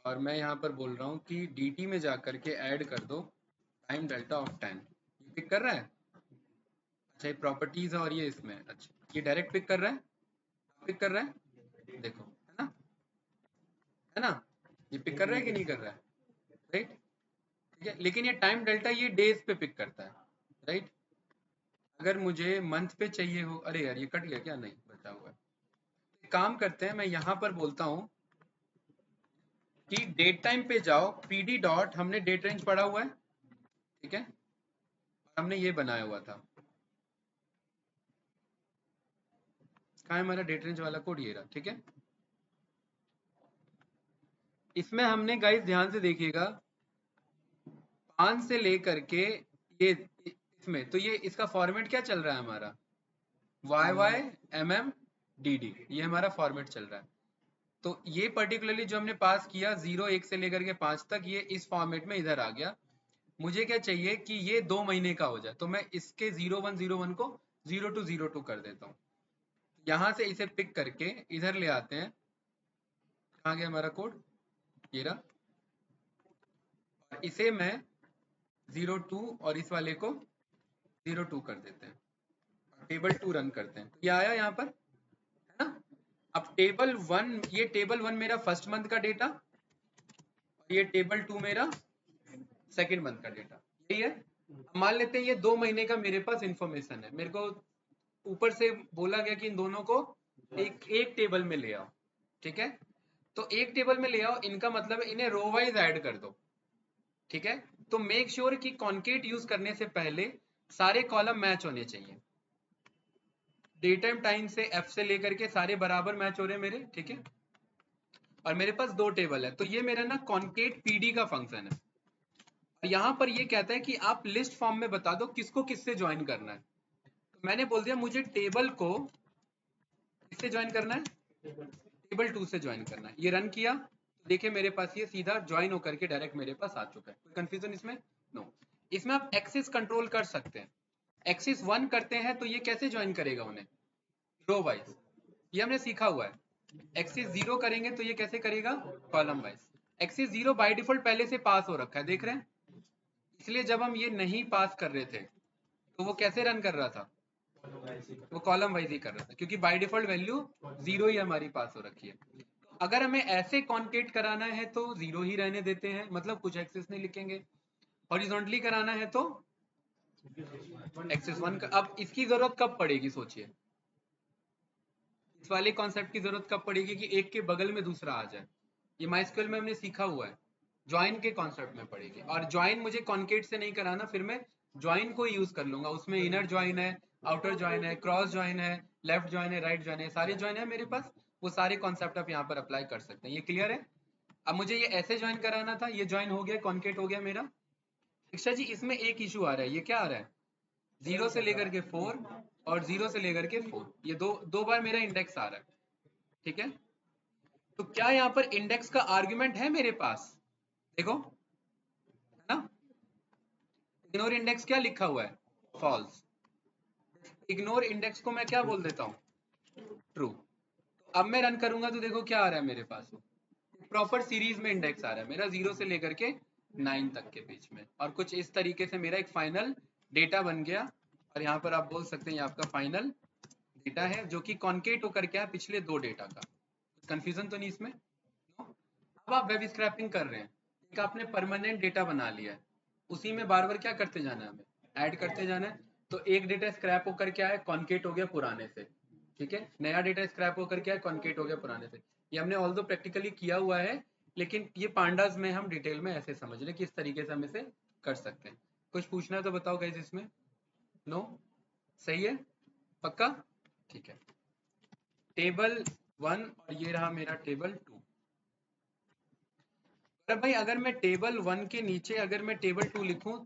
और मैं यहाँ पर बोल रहा हूँ कि dt में जाकर के ऐड कर दो टाइम डेल्टा ऑफ 10, ये पिक कर रहा है। अच्छा ये प्रॉपर्टीज है और ये इसमें, अच्छा ये डायरेक्ट पिक कर रहा है, पिक कर रहा है, देखो है ना, है ना, ये पिक कर रहा है कि नहीं कर रहा है, राइट। ठीक है, लेकिन ये टाइम डेल्टा ये डेज पे पिक करता है, राइट। अगर मुझे मंथ पे चाहिए हो, अरे यार ये कट गया क्या, नहीं बचा हुआ है। एक काम करते हैं, मैं यहाँ पर बोलता हूँ कि डेट टाइम पे जाओ, पीडी डॉट, हमने डेट रेंज पढ़ा हुआ है, ठीक है, हमने ये बनाया हुआ था, कहाँ है हमारा डेट रेंज वाला कोड, ये रहा, ठीक है। इसमें हमने गाइस ध्यान से देखिएगा 5 से लेकर के ये इसमें, तो ये इसका फॉर्मेट क्या चल रहा है हमारा, Y Y M M D D, ये हमारा फॉर्मेट चल रहा है। तो ये पर्टिकुलरली जो हमने पास किया 0 1 से लेकर के 5 तक, ये इस फॉर्मेट में इधर आ गया। मुझे क्या चाहिए कि ये 2 महीने का हो जाए, तो मैं इसके 0101 को 0202 कर देता हूँ। यहाँ से इसे पिक करके इधर ले आते हैं, कहाँ गया हमारा कोड, ये रहा, और इसे मैं 02 और इस वाले को 02 कर देते हैं, टेबल 2 रन करते हैं, तो ये आया यहाँ पर, है ना। अब टेबल 1, ये टेबल 1 मेरा फर्स्ट मंथ का डेटा और ये टेबल 2 मेरा सेकेंड मंथ का डेटा, यही है। अब मान लेते हैं ये 2 महीने का मेरे पास इंफॉर्मेशन है, मेरे को ऊपर से बोला गया कि इन दोनों को एक एक टेबल में ले आओ, ठीक है। तो एक टेबल में ले आओ, इनका मतलब है इन्हें रो वाइज ऐड कर दो, ठीक है। तो मेक श्योर कि कॉन्केट यूज करने से पहले सारे कॉलम मैच होने चाहिए, डेट एंड टाइम से एफ से लेकर के सारे बराबर मैच हो रहे हैं मेरे, ठीक है। और मेरे पास 2 टेबल है, तो ये मेरा ना कॉन्केट पीडी का फंक्शन है। यहाँ पर ये कहता है कि आप लिस्ट फॉर्म में बता दो किसको किससे ज्वाइन करना है। तो मैंने बोल दिया मुझे टेबल को किससे ज्वाइन करना है, टेबल 2 से ज्वाइन करना है। ये रन किया तो देखिए मेरे पास ये सीधा ज्वाइन होकर के डायरेक्ट मेरे पास आ चुका है। कोई कंफ्यूजन इसमें, नो। इसमें आप एक्सिस कंट्रोल कर सकते हैं, एक्सिस 1 करते हैं तो ये कैसे ज्वाइन करेगा उन्हें, रो वाइज, ये हमने सीखा हुआ है। एक्सिस 0 करेंगे तो ये कैसे करेगा, column wise. Axis 0 by default पहले से पास हो रखा है, देख रहे हैं, इसलिए जब हम ये नहीं पास कर रहे थे तो वो कैसे रन कर रहा था, वो कॉलम वाइज ही कर रहा था, क्योंकि बाय डिफॉल्ट वैल्यू 0 ही हमारी पास हो रखी है। तो अगर हमें ऐसे कॉन्केट कराना है तो 0 ही रहने देते हैं, मतलब कुछ एक्सेस नहीं लिखेंगे। हॉरिजॉन्टली कराना है तो एक्सेस 1 का। अब इसकी जरूरत कब पड़ेगी सोचिए, इस वाले कॉन्सेप्ट की जरूरत कब पड़ेगी कि एक के बगल में दूसरा आ जाए। ये माइस्क्यूएल में हमने सीखा हुआ है, ज्वाइन के कॉन्सेप्ट में पड़ेगी। और ज्वाइन मुझे कॉन्केट से नहीं कराना, फिर मैं ज्वाइन को यूज कर लूंगा, उसमें इनर ज्वाइन है, आउटर ज्वाइन है, क्रॉस ज्वाइन है, लेफ्ट ज्वाइन है, राइट ज्वाइन है, सारे ज्वाइन है मेरे पास। वो सारे कॉन्सेप्ट आप यहाँ पर अप्लाई कर सकते हैं, ये क्लियर है। अब मुझे ये ऐसे ज्वाइन कराना था, ये ज्वाइन हो गया, कॉन्केट हो गया मेरा। शिक्षा जी इसमें एक इशू आ रहा है, ये क्या आ रहा है, 0 से लेकर के 4 और 0 से लेकर के 4, ये दो बार मेरा इंडेक्स आ रहा है, ठीक है। तो क्या यहाँ पर इंडेक्स का आर्गुमेंट है मेरे पास, देखो, है ना। इग्नोर इंडेक्स क्या लिखा हुआ है, फॉल्स। इग्नोर इंडेक्स को मैं क्या बोल देता हूँ, ट्रू। अब मैं रन करूंगा तो देखो क्या आ रहा है मेरे पास, प्रॉपर सीरीज में इंडेक्स आ रहा है मेरा 0 से लेकर के 9 तक के बीच में। और कुछ इस तरीके से मेरा एक फाइनल डेटा बन गया। और यहाँ पर आप बोल सकते हैं ये आपका फाइनल डेटा है, जो कि कॉन्केट होकर क्या पिछले 2 डेटा का। कंफ्यूजन तो नहीं इसमें, अब आप वेब स्क्रैपिंग कर रहे हैं, एक आपने परमानेंट डेटा बना लिया है, उसी में बार बार क्या करते जाना है, हमें ऐड करते जाना है। तो एक डेटा स्क्रैप होकर क्या है, कॉन्केट हो गया पुराने से, ठीक है, नया डेटा स्क्रैप होकर क्या है, कॉन्केट हो गया पुराने से। ये हमने ऑल्दो प्रैक्टिकली किया हुआ है, लेकिन ये पांडास में हम डिटेल में ऐसे समझ रहे किस तरीके से हम इसे कर सकते हैं। कुछ पूछना है तो बताओ गाइस इसमें। नो, सही है, पक्का, ठीक है। टेबल 1 और ये रहा मेरा टेबल 2। अरे भाई अगर मैं टेबल 1 के नीचे अगर मैं टेबल 2 लिखूं,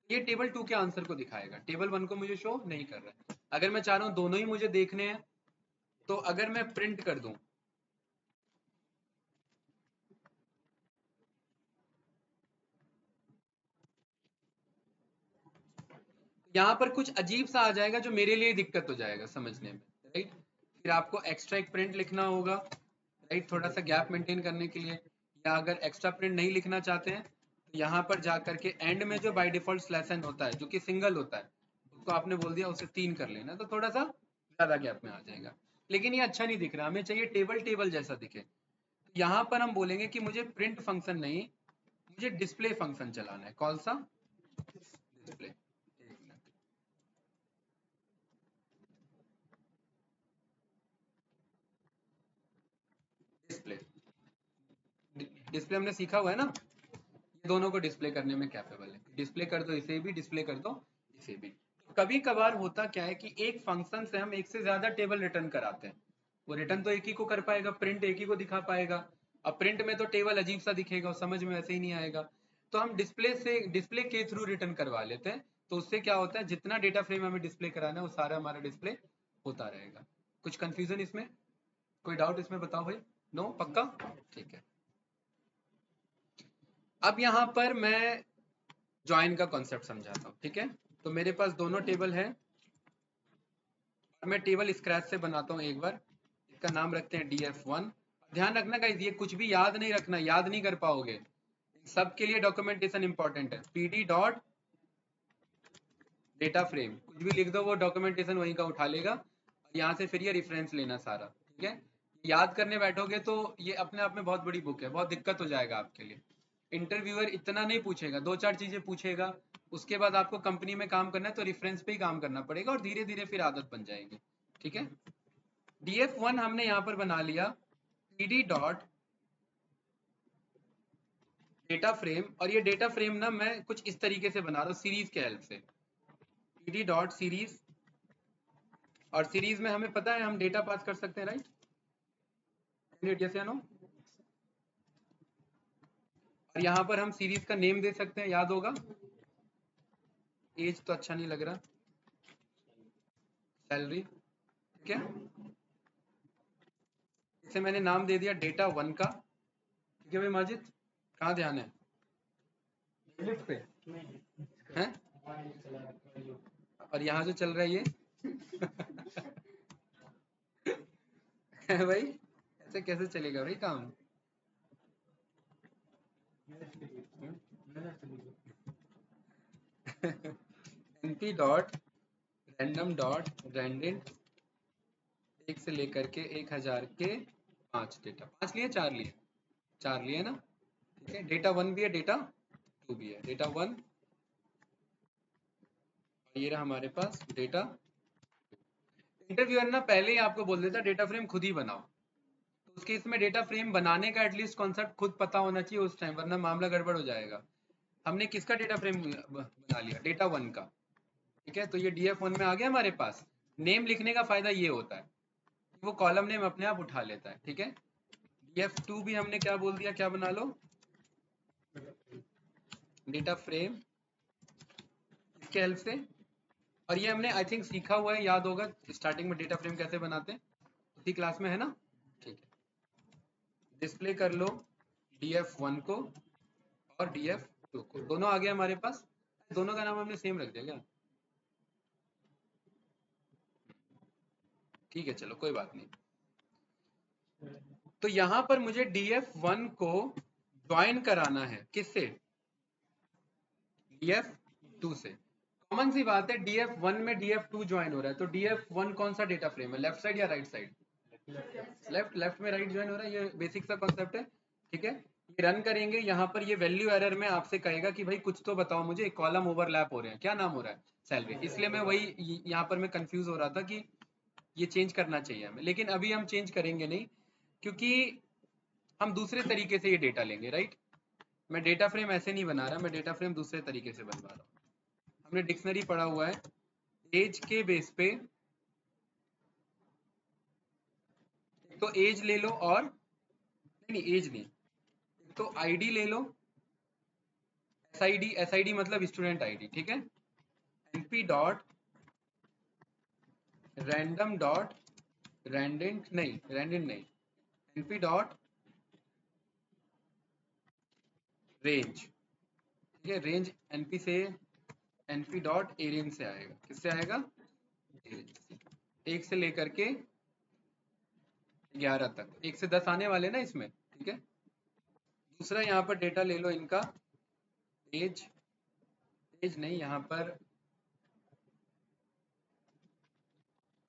ये टेबल 2 के आंसर को दिखाएगा, टेबल 1 को मुझे शो नहीं कर रहा है। अगर मैं चाह रहा हूं दोनों ही मुझे देखने हैं, तो अगर मैं प्रिंट कर दूं, यहाँ पर कुछ अजीब सा आ जाएगा जो मेरे लिए दिक्कत हो जाएगा समझने में, राइट। फिर आपको एक्स्ट्रा एक प्रिंट लिखना होगा, राइट, थोड़ा सा गैप मेंटेन करने के लिए। या अगर एक्स्ट्रा प्रिंट नहीं लिखना चाहते हैं, तो यहाँ पर जा करके एंड में जो बाय डिफॉल्ट स्लैश एन होता है जो कि सिंगल होता है, उसको आपने बोल दिया उसे 3 कर लेना, तो थोड़ा सा ज्यादा गैप में आ जाएगा। लेकिन ये अच्छा नहीं दिख रहा, हमें चाहिए टेबल टेबल जैसा दिखे। तो यहाँ पर हम बोलेंगे कि मुझे प्रिंट फंक्शन नहीं, मुझे डिस्प्ले फंक्शन चलाना है। कौन सा? डिस्प्ले। डिस्प्ले, डिस्प्ले हमने सीखा हुआ है ना, ये दोनों को डिस्प्ले करने में कैपेबल है। डिस्प्ले कर दो इसे भी, डिस्प्ले कर दो इसे भी। कभी कभार होता क्या है कि एक फंक्शन से हम एक से ज्यादा टेबल रिटर्न कराते हैं, वो रिटर्न तो एक ही को कर पाएगा, प्रिंट एक ही को दिखा पाएगा। अब प्रिंट में तो टेबल अजीब सा दिखेगा, समझ में वैसे ही नहीं आएगा। तो हम डिस्प्ले से, डिस्प्ले के थ्रू रिटर्न करवा लेते हैं। तो उससे क्या होता है, जितना डेटा फ्रेम हमें डिस्प्ले कराना है वो सारा हमारा डिस्प्ले होता रहेगा। कुछ कंफ्यूजन इसमें, कोई डाउट इसमें बताओ भाई। नो, पक्का, ठीक है। अब यहाँ पर मैं ज्वाइन का कॉन्सेप्ट समझाता हूँ, ठीक है। तो मेरे पास दोनों टेबल है, और मैं टेबल स्क्रैच से बनाता हूँ एक बार। इसका नाम रखते हैं df1। ध्यान रखना गाइस, ये कुछ भी याद नहीं रखना, याद नहीं कर पाओगे। सबके लिए डॉक्यूमेंटेशन इंपॉर्टेंट है। pd डॉट डेटा फ्रेम, कुछ भी लिख दो, वो डॉक्यूमेंटेशन वहीं का उठा लेगा, और यहाँ से फिर ये रेफरेंस लेना सारा, ठीक है। याद करने बैठोगे तो ये अपने आप में बहुत बड़ी बुक है, बहुत दिक्कत हो जाएगा आपके लिए। इंटरव्यूअर इतना नहीं पूछेगा, 2-4 चीजें पूछेगा, उसके बाद आपको कंपनी में काम करना है तो रेफरेंस पे ही काम करना पड़ेगा, और धीरे धीरे फिर आदत बन जाएगी, ठीक है। df1 हमने यहाँ पर बना लिया pd डॉट डेटा फ्रेम, और ये डेटा फ्रेम ना मैं कुछ इस तरीके से बना रहा हूँ सीरीज के हेल्प से। pd डॉट सीरीज, और सीरीज में हमें पता है हम डेटा पास कर सकते हैं, राइट, यस या नो। और यहाँ पर हम सीरीज का नेम दे सकते हैं, याद होगा। एज तो अच्छा नहीं लग रहा, सैलरी, ठीक है। इसे मैंने नाम दे दिया डेटा 1 का, ठीक है भाई माजिद, कहाँ ध्यान है, लिफ्ट पे हैं, और यहाँ जो चल रहा है ये है भाई, ऐसे कैसे चलेगा भाई काम। np dot random dot randint, 1 से लेकर के 1000 के 5 डेटा, 5 लिए 4 लिए, 4 लिए ना, ठीक है। डेटा 1 भी है, डेटा 2 भी है, डेटा 1, और ये रहा हमारे पास डेटा। इंटरव्यूअर ना पहले ही आपको बोल देता डेटा फ्रेम खुद ही बनाओ, तो उसके इसमें डेटा फ्रेम बनाने का एटलीस्ट कॉन्सेप्ट खुद पता होना चाहिए उस टाइम, वरना मामला गड़बड़ हो जाएगा। हमने किसका डेटा फ्रेम बना लिया, डेटा 1 का, ठीक है। तो ये df1 में आ गया हमारे पास। नेम लिखने का फायदा ये होता है, वो कॉलम नेम अपने आप उठा लेता है, ठीक है। df2 भी हमने क्या बोल दिया, क्या बना लो, डेटा फ्रेम, इसके हेल्प से। और ये हमने आई थिंक सीखा हुआ है, याद होगा स्टार्टिंग में डेटा फ्रेम कैसे बनाते हैं, उसी क्लास में है ना, ठीक है। डिस्प्ले कर लो df1 को और df2 को, दोनों आ गए हमारे पास। दोनों का नाम हमने सेम रख दिया क्या, ठीक है, चलो कोई बात नहीं। तो यहाँ पर मुझे df1 को ज्वाइन कराना है, किससे, df2 से। कॉमन सी बात है, df1 में df2 ज्वाइन हो रहा है, तो df1 कौन सा डेटा फ्रेम है, लेफ्ट साइड या राइट साइड, लेफ्ट लेफ्ट में राइट ज्वाइन हो रहा है, ये बेसिक सा कॉन्सेप्ट है, ठीक है। ये रन करेंगे, यहाँ पर ये वैल्यू एरर में आपसे कहेगा कि भाई कुछ तो बताओ मुझे, कॉलम ओवरलैप हो रहे हैं, क्या नाम हो रहा है, सैलरी। इसलिए मैं वही यहाँ पर मैं कंफ्यूज हो रहा था कि ये चेंज करना चाहिए हमें, लेकिन अभी हम चेंज करेंगे नहीं, क्योंकि हम दूसरे तरीके से ये डेटा लेंगे, राइट। मैं डेटा फ्रेम ऐसे नहीं बना रहा, मैं डेटा फ्रेम दूसरे तरीके से बनवा रहा हूँ। हमने डिक्शनरी पढ़ा हुआ है, एज के बेस पे, तो एज ले लो, और नहीं एज नहीं, तो आईडी ले लो, एसआईडी मतलब स्टूडेंट आईडी, ठीक है। NP dot random dot randint नहीं, एनपी डॉट रेंज, ठीक है। रेंज एनपी से, एनपी डॉट एरेंज से आएगा, किससे आएगा, एक से लेकर के 11 तक, 1 से 10 आने वाले ना इसमें, ठीक है। दूसरा यहाँ पर डेटा ले लो इनका, एज एज नहीं, यहाँ पर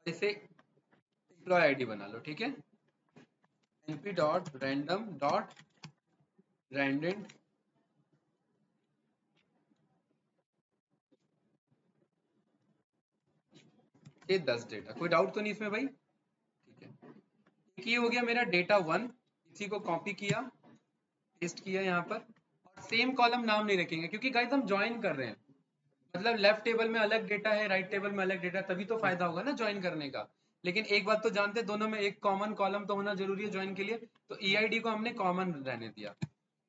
इसे एम्प्लॉय आईडी बना लो, ठीक है। NP dot random dot randint, ये 10 डेटा, कोई डाउट तो नहीं इसमें भाई, ठीक है। एक ये हो गया मेरा डेटा 1, इसी को कॉपी किया, पेस्ट किया यहाँ पर, और सेम कॉलम नाम नहीं रखेंगे, क्योंकि गाइस हम ज्वाइन कर रहे हैं, मतलब लेफ्ट टेबल में अलग डेटा है, राइट टेबल में अलग डेटा, तभी तो फायदा होगा ना ज्वाइन करने का। लेकिन एक बात तो जानते हैं, दोनों में एक कॉमन कॉलम तो होना जरूरी है ज्वाइन के लिए, तो ईआईडी को हमने कॉमन रहने दिया।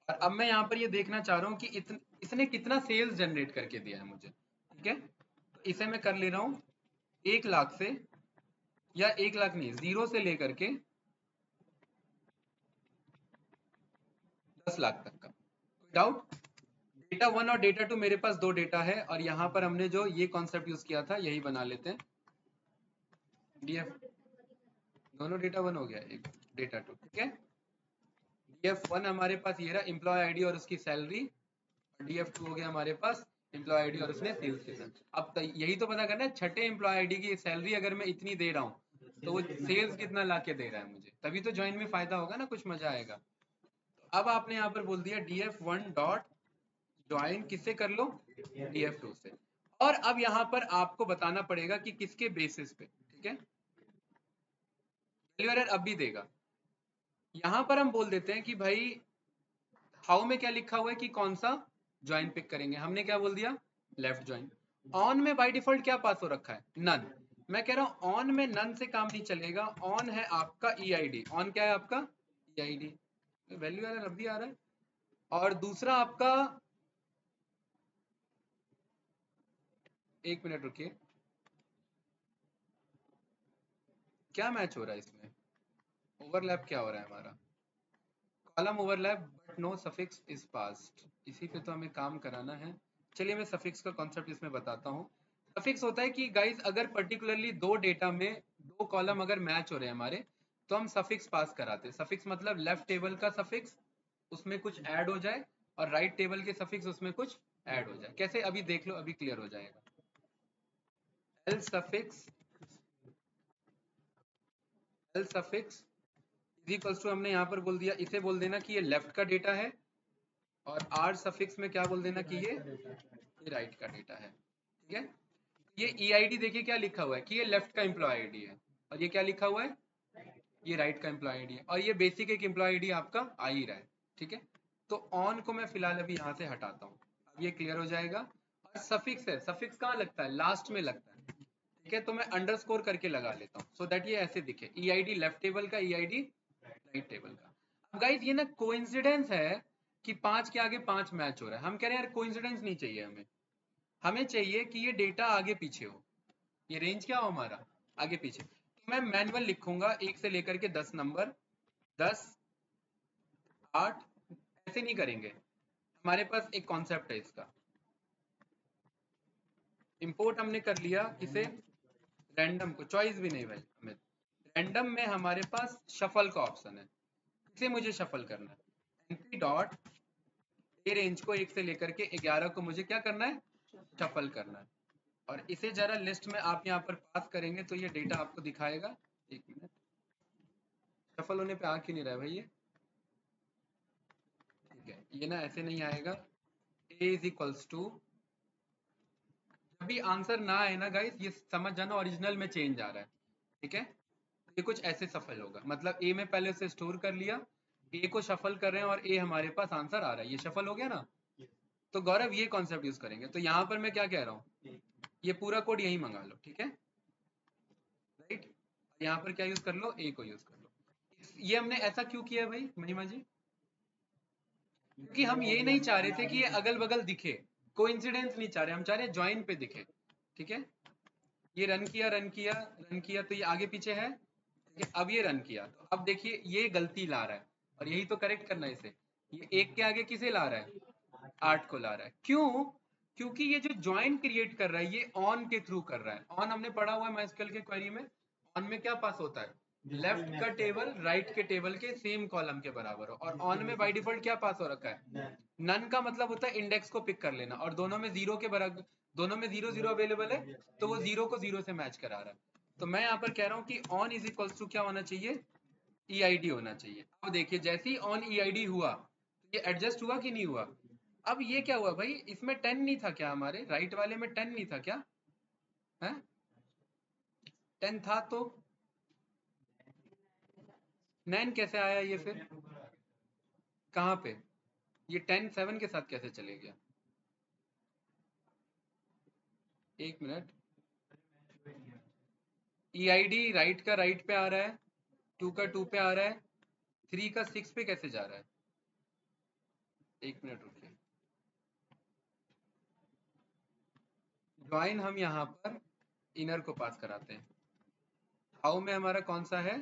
और अब मैं यहाँ पर ये देखना चाह रहा हूँ कि इसने कितना सेल्स जनरेट करके दिया है मुझे, ठीक है। तो इसे मैं कर ले रहा हूँ 1 लाख से, या 1 लाख नहीं, 0 से लेकर के 10 लाख तक का। कोई डाउट। डेटा 1 और डेटा 2 मेरे पास 2 डेटा है, और यहाँ पर हमने जो ये कॉन्सेप्ट यूज किया था यही बना लेते हैं, डीएफ, दोनों डेटा 1 हो गया, एक डेटा 2, ठीक है। डीएफ 1 हमारे पास ये रहा, एम्प्लॉय आईडी और उसकी सैलरी, और डीएफ 2 हो गया हमारे पास एम्प्लॉय आईडी और उसने सेल्स के साथ। अब यही तो पता करना है, छठे एम्प्लॉय आईडी की सैलरी अगर मैं इतनी दे रहा हूँ, तो वो सेल्स कितना ला के दे रहा है मुझे, तभी तो ज्वाइन में फायदा होगा ना, कुछ मजा आएगा। तो अब आपने यहाँ पर बोल दिया df1 डॉट ज्वाइन, किससे कर लो, df2 से। और अब यहाँ पर आपको बताना पड़ेगा कि किसके बेसिस पे, ठीक है। वैल्यू एरर अब भी देगा, यहाँ पर हम बोल देते हैं कि भाई हाउ में क्या लिखा हुआ है कि कौन सा ज्वाइन पिक करेंगे, हमने क्या बोल दिया, लेफ्ट ज्वाइन। ऑन में बाय डिफॉल्ट क्या पास हो रखा है, नन। मैं कह रहा हूं ऑन में नन से काम नहीं चलेगा, ऑन है आपका ईआईडी, ऑन क्या है आपका ईआईडी, वैल्यू एरर अब भी आ रहा है। और दूसरा आपका, एक मिनट रुकिए, क्या मैच हो रहा है इसमें, ओवरलैप क्या हो रहा है हमारा, column overlap but no suffix is passed, इसी पे तो हमें काम कराना है। चलिए मैं सफिक्स का कॉन्सेप्ट इसमें बताता हूँ। सफिक्स होता है कि गाइस अगर पर्टिकुलरली दो डेटा में दो कॉलम अगर मैच हो रहे हैं हमारे, तो हम सफिक्स पास कराते हैं। सफिक्स मतलब लेफ्ट टेबल का सफिक्स उसमें कुछ ऐड हो जाए, और राइट टेबल के सफिक्स उसमें कुछ ऐड हो जाए। कैसे, अभी देख लो, अभी क्लियर हो जाएगा। L suffix, L suffix is equals to, हमने यहाँ पर बोल दिया, इसे बोल देना कि ये लेफ्ट का डेटा है, और आर सफिक्स में क्या बोल देना कि ये राइट का डेटा है, ठीक है। ये ईआईडी देखिए क्या लिखा हुआ है कि ये लेफ्ट का एम्प्लॉय आईडी है, और ये क्या लिखा हुआ है, ये राइट का एम्प्लॉय आईडी है, और ये बेसिक एक एम्प्लॉय आईडी आपका आ ही रहा है, ठीक है। तो ऑन को मैं फिलहाल अभी यहाँ से हटाता हूँ, अब ये क्लियर हो जाएगा। और सफिक्स है, सफिक्स कहाँ लगता है, लास्ट में लगता है, ठीक है। तो मैं अंडरस्कोर करके लगा लेता हूँ, सो दैट ये ऐसे दिखे, ईआईडी लेफ्ट टेबल का, ईआईडी राइट टेबल का। अब गाइस ये ना कोइंसिडेंस है कि 5 के आगे 5 मैच हो रहा है, हम कह रहे हैं यार कोइंसिडेंस नहीं चाहिए हमें, हमें चाहिए कि ये डेटा आगे पीछे हो, ये रेंज क्या हो हमारा, आगे पीछे। तो मैं मैनुअल लिखूंगा 1 से लेकर के 10 नंबर, 10, 8, ऐसे नहीं करेंगे, हमारे पास एक कॉन्सेप्ट है इसका। इंपोर्ट हमने कर लिया किसे, रैंडम को, चॉइस भी नहीं भाई हमें, रैंडम में हमारे पास शफल का ऑप्शन है, इसे मुझे शफल करना है। एनपी डॉट ए रेंज को 1 से लेकर के 11 को मुझे क्या करना है, शफल करना है। और इसे जरा लिस्ट में आप यहाँ पर पास करेंगे तो ये डेटा आपको दिखाएगा, एक मिनट, सफल होने पे आ क्यों नहीं रहा है भाई ये? ठीक है, ये ना ऐसे नहीं आएगा। a इज इक्वल्स टू, जब भी आंसर ना आए ना गाइस, ये समझ जाना ओरिजिनल में चेंज आ रहा है। ठीक है, ये कुछ ऐसे सफल होगा, मतलब ए में पहले उसे स्टोर कर लिया, ए को शफल कर रहे हैं और ए हमारे पास आंसर आ रहा है, ये शफल हो गया ना। तो गौरव ये कॉन्सेप्ट यूज करेंगे, तो यहाँ पर मैं क्या कह रहा हूँ, ये पूरा कोड यही मंगा लो, ठीक है राइट। यहाँ पर क्या यूज कर लो, ए को यूज कर लो। ये हमने ऐसा क्यों किया भाई महिमा जी? क्योंकि हम ये नहीं चाह रहे थे कि ये अगल बगल दिखे, कोइंसिडेंस नहीं चाह रहे, हम चाह रहे ज्वाइन पे दिखे। ठीक है, ये रन किया रन किया रन किया, तो ये आगे पीछे है। ठीक है, अब ये रन किया, तो अब देखिए ये गलती ला रहा है, और यही तो करेक्ट करना है इसे। ये एक के आगे किसे ला रहा है, 8 को ला रहा है। क्यों? क्योंकि ये जो ज्वाइन क्रिएट कर रहा है ये ऑन के थ्रू कर रहा है। ऑन हमने पढ़ा हुआ है माइस्क्यूएल के क्वेरी में, ऑन में क्या पास होता है, लेफ्ट का टेबल राइट के टेबल के सेम कॉलम के बराबर हो, और ऑन में बाय डिफॉल्ट क्या पास हो रखा है, नन का मतलब होता है इंडेक्स को पिक कर लेना, और दोनों में जीरो के बराबर, दोनों में जीरो जीरो अवेलेबल है, तो वो जीरो को जीरो से मैच करा रहा है। तो मैं यहाँ पर कह रहा हूँ कि ऑन इज इक्वल्स टू क्या होना चाहिए, EID होना चाहिए। अब देखिए जैसे ही ऑन EID हुआ, तो ये एडजस्ट हुआ कि नहीं हुआ। अब ये क्या हुआ भाई, इसमें 10 नहीं था क्या, हमारे राइट वाले में 10 नहीं था क्या, है 10 था, तो 9 कैसे आया ये फिर, कहाँ पे, ये 10 7 के साथ कैसे चले गया, एक मिनट। EID राइट का राइट पे आ रहा है, 2 का 2 पे आ रहा है, 3 का 6 पे कैसे जा रहा है, एक मिनट रुकिए। ज्वाइन हम यहाँ पर इनर को पास कराते हैं। हाउ में हमारा कौन सा है,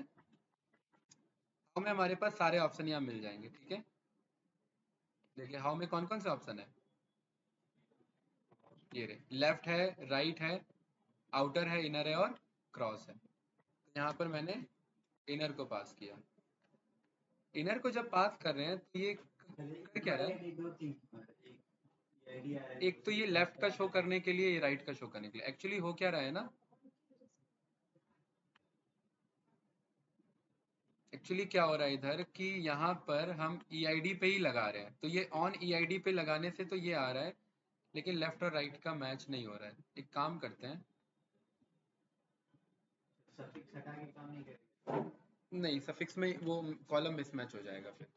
हाउ में हमारे पास सारे ऑप्शन यहाँ मिल जाएंगे। ठीक है, देखिए हाउ में कौन कौन से ऑप्शन है, ये रहे, लेफ्ट है, राइट है, आउटर है, इनर है और क्रॉस है। तो यहाँ पर मैंने इनर को पास किया। इनर को जब पास कर रहे हैं तो ये कर क्या रहा है, एक तो ये लेफ्ट का शो करने के लिए, ये राइट का शो करने के लिए, एक्चुअली हो क्या रहा है ना, एक्चुअली क्या हो रहा है इधर कि यहाँ पर हम EID पे ही लगा रहे हैं, तो ये ऑन EID पे लगाने से तो ये आ रहा है, लेकिन लेफ्ट और राइट का मैच नहीं हो रहा है। एक काम करते हैं, नहीं सफिक्स में वो कॉलम मिसमैच हो जाएगा फिर।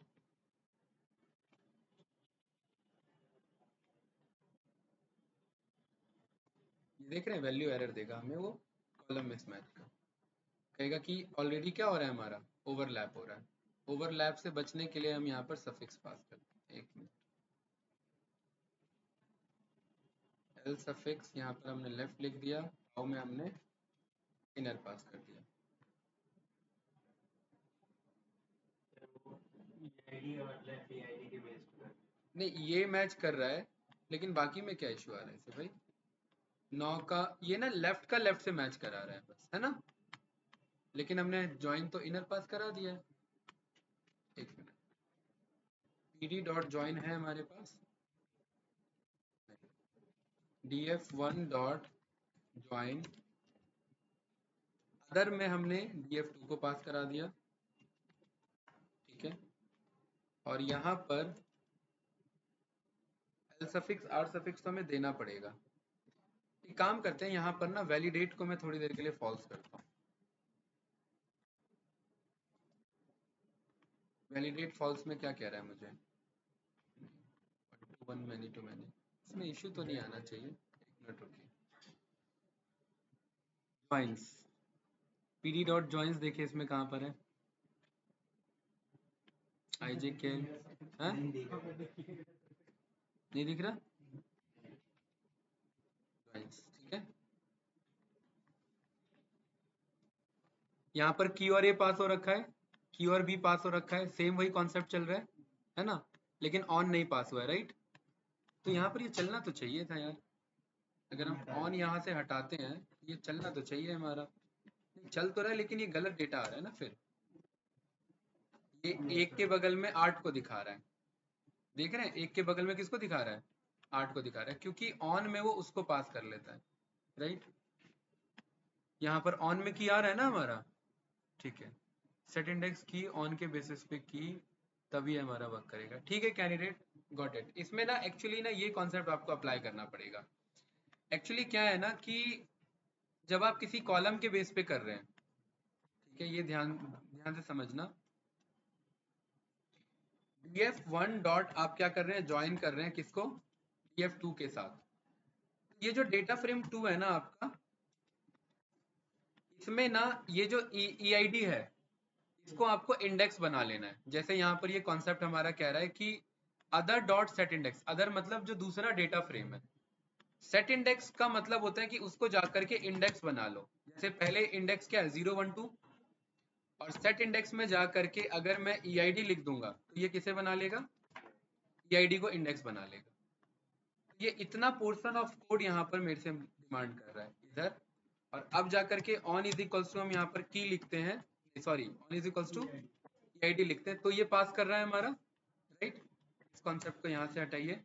ये देख रहे हैं वैल्यू एरर देगा हमें वो, कॉलम मिसमैच का कहेगा कि ऑलरेडी क्या हो रहा है, हमारा ओवरलैप हो रहा है। ओवरलैप से बचने के लिए हम यहाँ पर सफिक्स पास करते हैं, एक मिनट। एल सफिक्स यहाँ पर हमने लेफ्ट लिख दिया, हाउ में हमने इनर पास कर दिया। नहीं ये मैच कर रहा है, लेकिन बाकी में क्या इशू आ रहा है इसे भाई, 9 का ये ना लेफ्ट का लेफ्ट से मैच करा रहा है बस, है ना, लेकिन हमने ज्वाइन तो इनर पास करा दिया है। एक मिनट, pd डॉट ज्वाइन है हमारे पास, df1 डॉट ज्वाइन, अदर में हमने df2 को पास करा दिया। ठीक है, और यहाँ पर एल सफिक्स आर सफिक्स तो हमें देना पड़ेगा। एक काम करते हैं, यहाँ पर ना वैलिडेट को मैं थोड़ी देर के लिए फॉल्स करता हूँ। वैलिडेट फॉल्स में क्या कह रहा है मुझे, वन मैनी टू मैनी, इसमें इशू तो नहीं आना चाहिए। एक मिनट रुकिए, ज्वाइंस, pd डॉट ज्वाइंस देखिए इसमें कहाँ पर है, IJK हाँ नहीं दिख रहा, ज्वाइंस ठीक है। यहाँ पर की और ए पास हो रखा है, की और बी पास हो रखा है, सेम वही कॉन्सेप्ट चल रहा है ना, लेकिन ऑन नहीं पास हुआ है राइट। तो यहाँ पर ये चलना तो चाहिए था यार, अगर हम ऑन यहाँ से हटाते हैं ये चलना तो चाहिए हमारा, चल तो रहा है लेकिन ये गलत डेटा आ रहा है ना फिर। ये एक के बगल में 8 को दिखा रहा है, देख रहे हैं एक के बगल में किसको दिखा रहा है, 8 को दिखा रहा है, क्योंकि ऑन में वो उसको पास कर लेता है राइट। यहाँ पर ऑन में की आ रहा है ना हमारा, ठीक है, सेट इंडेक्स की ऑन के बेसिस पे की, तभी हमारा वर्क करेगा। ठीक है कैंडिडेट, गॉट इट। इसमें ना एक्चुअली ना ये कॉन्सेप्ट आपको अप्लाई करना पड़ेगा। एक्चुअली क्या है ना कि जब आप किसी कॉलम के बेस पे कर रहे हैं, ठीक है, ये ध्यान ध्यान से समझना। df1 डॉट आप क्या कर रहे हैं, ज्वाइन कर रहे हैं किसको, df2 के साथ। ये जो डेटा फ्रेम 2 है ना आपका, इसमें ना ये जो EID है, इसको आपको इंडेक्स बना लेना है। जैसे यहाँ पर ये कॉन्सेप्ट हमारा कह रहा है कि other dot set index, other मतलब जो दूसरा डेटा फ्रेम है। सेट इंडेक्स का मतलब होता है कि उसको जाकर के इंडेक्स बना लो। जैसे पहले इंडेक्स क्या है, 0 1 2, और सेट इंडेक्स में जा करके अगर मैं EID लिख दूंगा तो ये किसे बना लेगा, EID को इंडेक्स बना लेगा। ये इतना पोर्शन ऑफ कोड यहाँ पर मेरे से डिमांड कर रहा है इधर। और अब जाकर के ऑन इज इक्वल्स टू हम यहाँ पर की लिखते हैं, sorry on is equals to EID लिखते हैं, तो ये पास कर रहा है हमारा, राइट। इस कॉन्सेप्ट को यहाँ से हटाइए।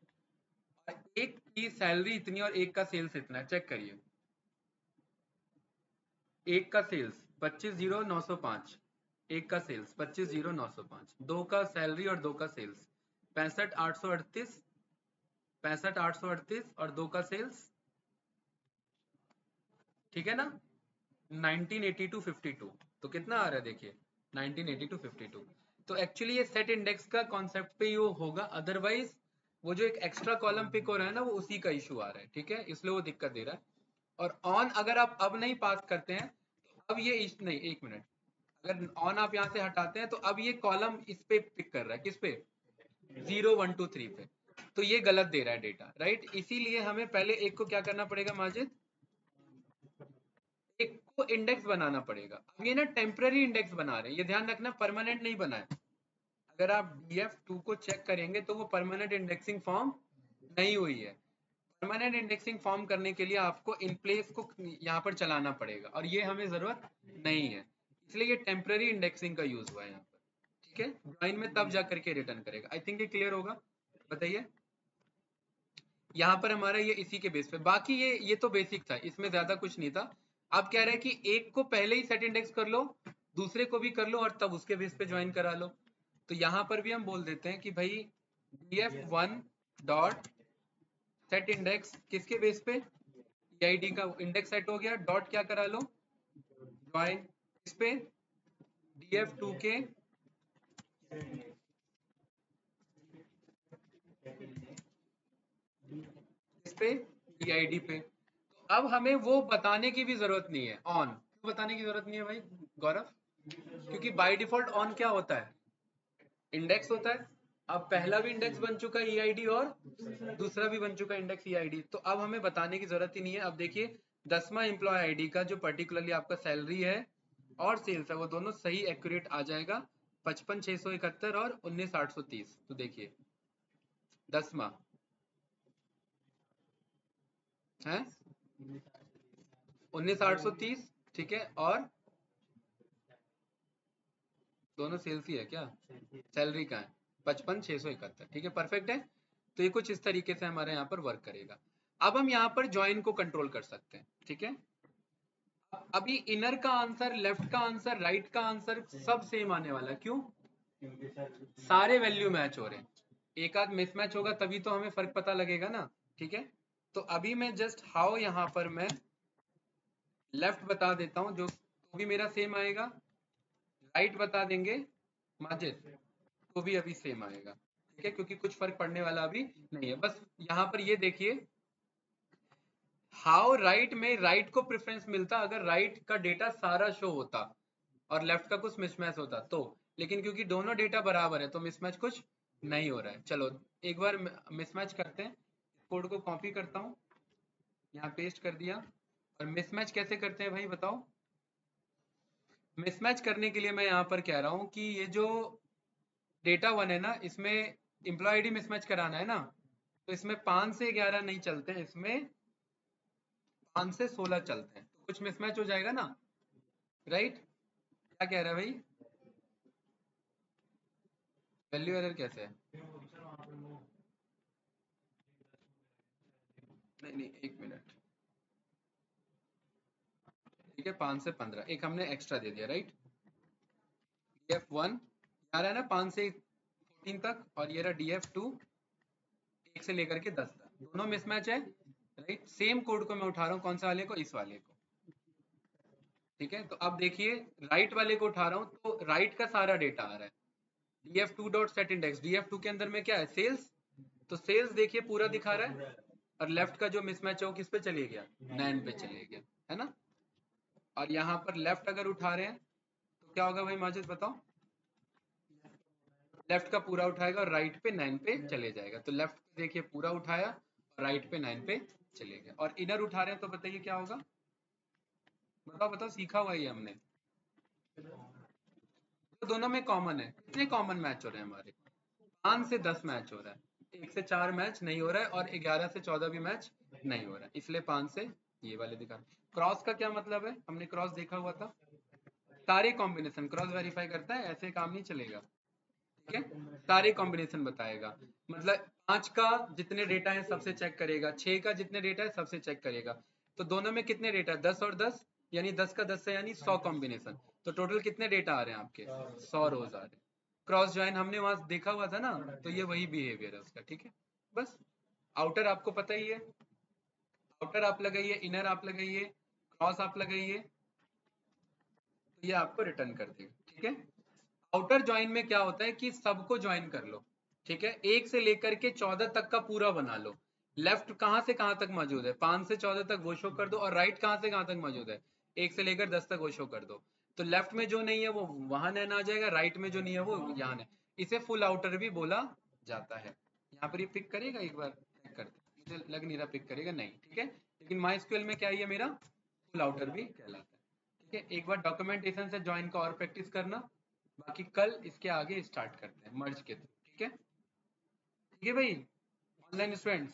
और एक की सैलरी इतनी और एक का सेल्स इतना है, चेक करिए। एक का सेल्स 25,905, एक का सेल्स 25,905, दो का सैलरी और दो का सेल्स 65,838, 65,838 और दो का सेल्स, ठीक है ना, 1982.52। तो कितना आ रहा है देखिए, 1982.52। तो एक्चुअली ये सेट इंडेक्स का कॉन्सेप्ट पे ही वो होगा, अदरवाइज वो जो एक एक्स्ट्रा कॉलम पिक हो रहा है ना, वो उसी का इशू आ रहा है, ठीक है, इसलिए वो दिक्कत दे रहा है। और ऑन अगर आप अब नहीं पास करते हैं तो अब ये नहीं, एक मिनट, अगर ऑन आप यहाँ से हटाते हैं तो अब ये कॉलम इस पे पिक कर रहा है, किस पे, 0 1 2 3 पे। तो ये गलत दे रहा है डेटा, राइट। इसीलिए हमें पहले एक को क्या करना पड़ेगा माजिद, एक को इंडेक्स बनाना पड़ेगा। अब ये ना टेम्पररी इंडेक्स बना रहे हैं, ये ध्यान रखना, परमानेंट नहीं बना है। अगर आप df2 को चेक करेंगे तो वो परमानेंट इंडेक्सिंग फॉर्म नहीं हुई है। परमानेंट इंडेक्सिंग फॉर्म करने के लिए आपको इन प्लेस को यहाँ पर चलाना पड़ेगा, और ये हमें जरूरत नहीं है, इसलिए ये टेम्पररी इंडेक्सिंग का यूज हुआ है यहाँ पर, ठीक है। ज्वाइन में तब जा करके रिटर्न करेगा। आई थिंक ये क्लियर होगा, बताइए। यहाँ पर हमारा ये इसी के बेस पे, बाकी ये तो बेसिक था, इसमें ज्यादा कुछ नहीं था। आप कह रहे हैं कि एक को पहले ही सेट इंडेक्स कर लो, दूसरे को भी कर लो, और तब उसके बेस पे ज्वाइन करा लो। तो यहाँ पर भी हम बोल देते हैं कि भाई df1 डॉट सेट इंडेक्स किसके बेस पे, EID का इंडेक्स सेट हो गया, डॉट क्या करा लो, ज्वाइन इस पे df2 के इस पे EID पे। तो अब हमें वो बताने की भी जरूरत नहीं है ऑन, क्यों बताने की जरूरत नहीं है भाई गौरव, क्योंकि बाय डिफॉल्ट ऑन क्या होता है, इंडेक्स होता है। अब पहला भी इंडेक्स बन चुका है EID, और दूसरा भी बन चुका है इंडेक्स EID, तो अब हमें बताने की जरूरत ही नहीं है। अब देखिए 10वां एम्प्लॉय आईडी का जो पर्टिकुलरली आपका सैलरी है और सेल्स है, वो दोनों सही एक्यूरेट आ जाएगा, 55,671 और 19,830। तो देखिए 10वां है 19,830, ठीक है, और दोनों सेल्स ही है क्या, सैलरी का है 55,671, ठीक है, परफेक्ट है। तो ये कुछ इस तरीके से हमारे यहाँ पर वर्क करेगा। अब हम यहाँ पर ज्वाइन को कंट्रोल कर सकते हैं, ठीक है। अभी इनर का आंसर, लेफ्ट का आंसर, राइट का आंसर सब सेम आने वाला है, क्यों, सारे वैल्यू मैच हो रहे हैं। एक आध मिसमैच होगा तभी तो हमें फर्क पता लगेगा ना, ठीक है। तो अभी मैं जस्ट हाउ यहाँ पर मैं लेफ्ट बता देता हूँ, जो तो भी मेरा सेम आएगा, राइट बता देंगे माजिद तो भी अभी सेम आएगा, ठीक है, क्योंकि कुछ फर्क पड़ने वाला अभी नहीं है। बस यहाँ पर ये देखिए, हाउ राइट में राइट को प्रेफरेंस मिलता अगर राइट का डेटा सारा शो होता और लेफ्ट का कुछ मिसमैच होता तो, लेकिन क्योंकि दोनों डेटा बराबर है तो मिसमैच कुछ नहीं हो रहा है। चलो एक बार मिसमैच करते हैं, कोड को कॉपी करता हूँ, यहाँ पेस्ट कर दिया। और मिसमैच कैसे करते हैं भाई बताओ, मिसमैच करने के लिए मैं यहाँ पर कह रहा हूँ कि ये जो डेटा वन है ना, इसमें एम्प्लॉय आईडी मिसमैच कराना है ना, तो इसमें 5 से 11 नहीं चलते हैं, इसमें 5 से 16 चलते हैं, तो कुछ मिसमैच हो जाएगा ना, राइट। क्या कह रहा है भाई, वैल्यू एरर कैसे है, नहीं नहीं एक मिनट, ठीक है, 5 से 15 एक हमने एक्स्ट्रा दे दिया, राइट। DF1 आ रहा है ना 5 से 14 तक, और ये रहा DF2 1 से लेकर के 10 तक, दोनों मिसमैच है, राइट। सेम कोड को मैं उठा रहा हूँ, कौन सा वाले को, इस वाले को, ठीक है। तो अब देखिए राइट वाले को उठा रहा हूँ, तो राइट का सारा डेटा आ रहा है, df2 dot set index, df2 के अंदर में क्या है, सेल्स, तो सेल्स देखिए पूरा दिखा रहा है, और लेफ्ट का जो मिसमैच है वो किस पे चले गया, नैन पे चले गया, है ना। और यहाँ पर लेफ्ट अगर उठा रहे हैं तो क्या होगा भाई माजिद बताओ, लेफ्ट का पूरा उठाएगा और राइट पे 9 पे चले जाएगा, तो लेफ्ट देखिए पूरा उठाया और राइट पे 9 पे चले गए, और इनर उठा रहे हैं तो बताइए क्या होगा, बताओ बताओ, सीखा हुआ ही है हमने, तो दोनों में कॉमन है, कितने कॉमन मैच हो रहे हैं हमारे, 5 से 10 मैच हो रहा है, 1 से 4 मैच नहीं हो रहा है, और 11 से 14 भी मैच नहीं हो रहा है, इसलिए 5 से ये वाले दिखा। क्रॉस का क्या मतलब है, हमने क्रॉस देखा हुआ था, सारे कॉम्बिनेशन क्रॉस वेरीफाई करता है, ऐसे काम नहीं चलेगा, ठीक है, सारे कॉम्बिनेशन बताएगा, मतलब 5 का जितने डेटा है सबसे चेक करेगा, 6 का जितने डेटा है सबसे चेक करेगा, तो दोनों में कितने डेटा है, 10 और 10, यानी 10 का 10 से यानी 100 कॉम्बिनेशन, तो टोटल कितने डेटा आ रहे हैं आपके, 100 रोज आ रहे हैं। क्रॉस ज्वाइन हमने वहां देखा हुआ था ना, तो ये वही बिहेवियर है उसका, ठीक है। बस आउटर आपको पता ही है, आउटर आप लगाइए, इनर आप लगाइए, क्रॉस आप लगाइए, तो ये आपको रिटर्न कर देगा, ठीक है। आउटर ज्वाइन में क्या होता है कि सबको ज्वाइन कर लो, ठीक है, 1 से लेकर के 14 तक का पूरा बना लो, लेफ्ट कहां से कहां तक मौजूद है, 5 से 14 तक वो शो कर दो, और राइट कहां से कहां तक मौजूद है, 1 से लेकर 10 तक वो शो कर दो, तो लेफ्ट में जो नहीं है वो वहां नैन आ जाएगा, राइट में जो नहीं है वो यहाँ है, इसे फुल आउटर भी बोला जाता है। यहाँ पर ये पिक करेगा, एक बार चेक करते, मुझे लग नहीं रहा पिक करेगा, नहीं, ठीक है, लेकिन माई स्क्यूएल में क्या है, ये मेरा फुल आउटर भी कहलाता है, ठीक है। एक बार डॉक्यूमेंटेशन से ज्वाइन का और प्रैक्टिस करना, बाकी कल इसके आगे स्टार्ट करते हैं मर्ज के थ्रू, ठीक है, ठीक है भाई, ऑनलाइन स्टूडेंट्स।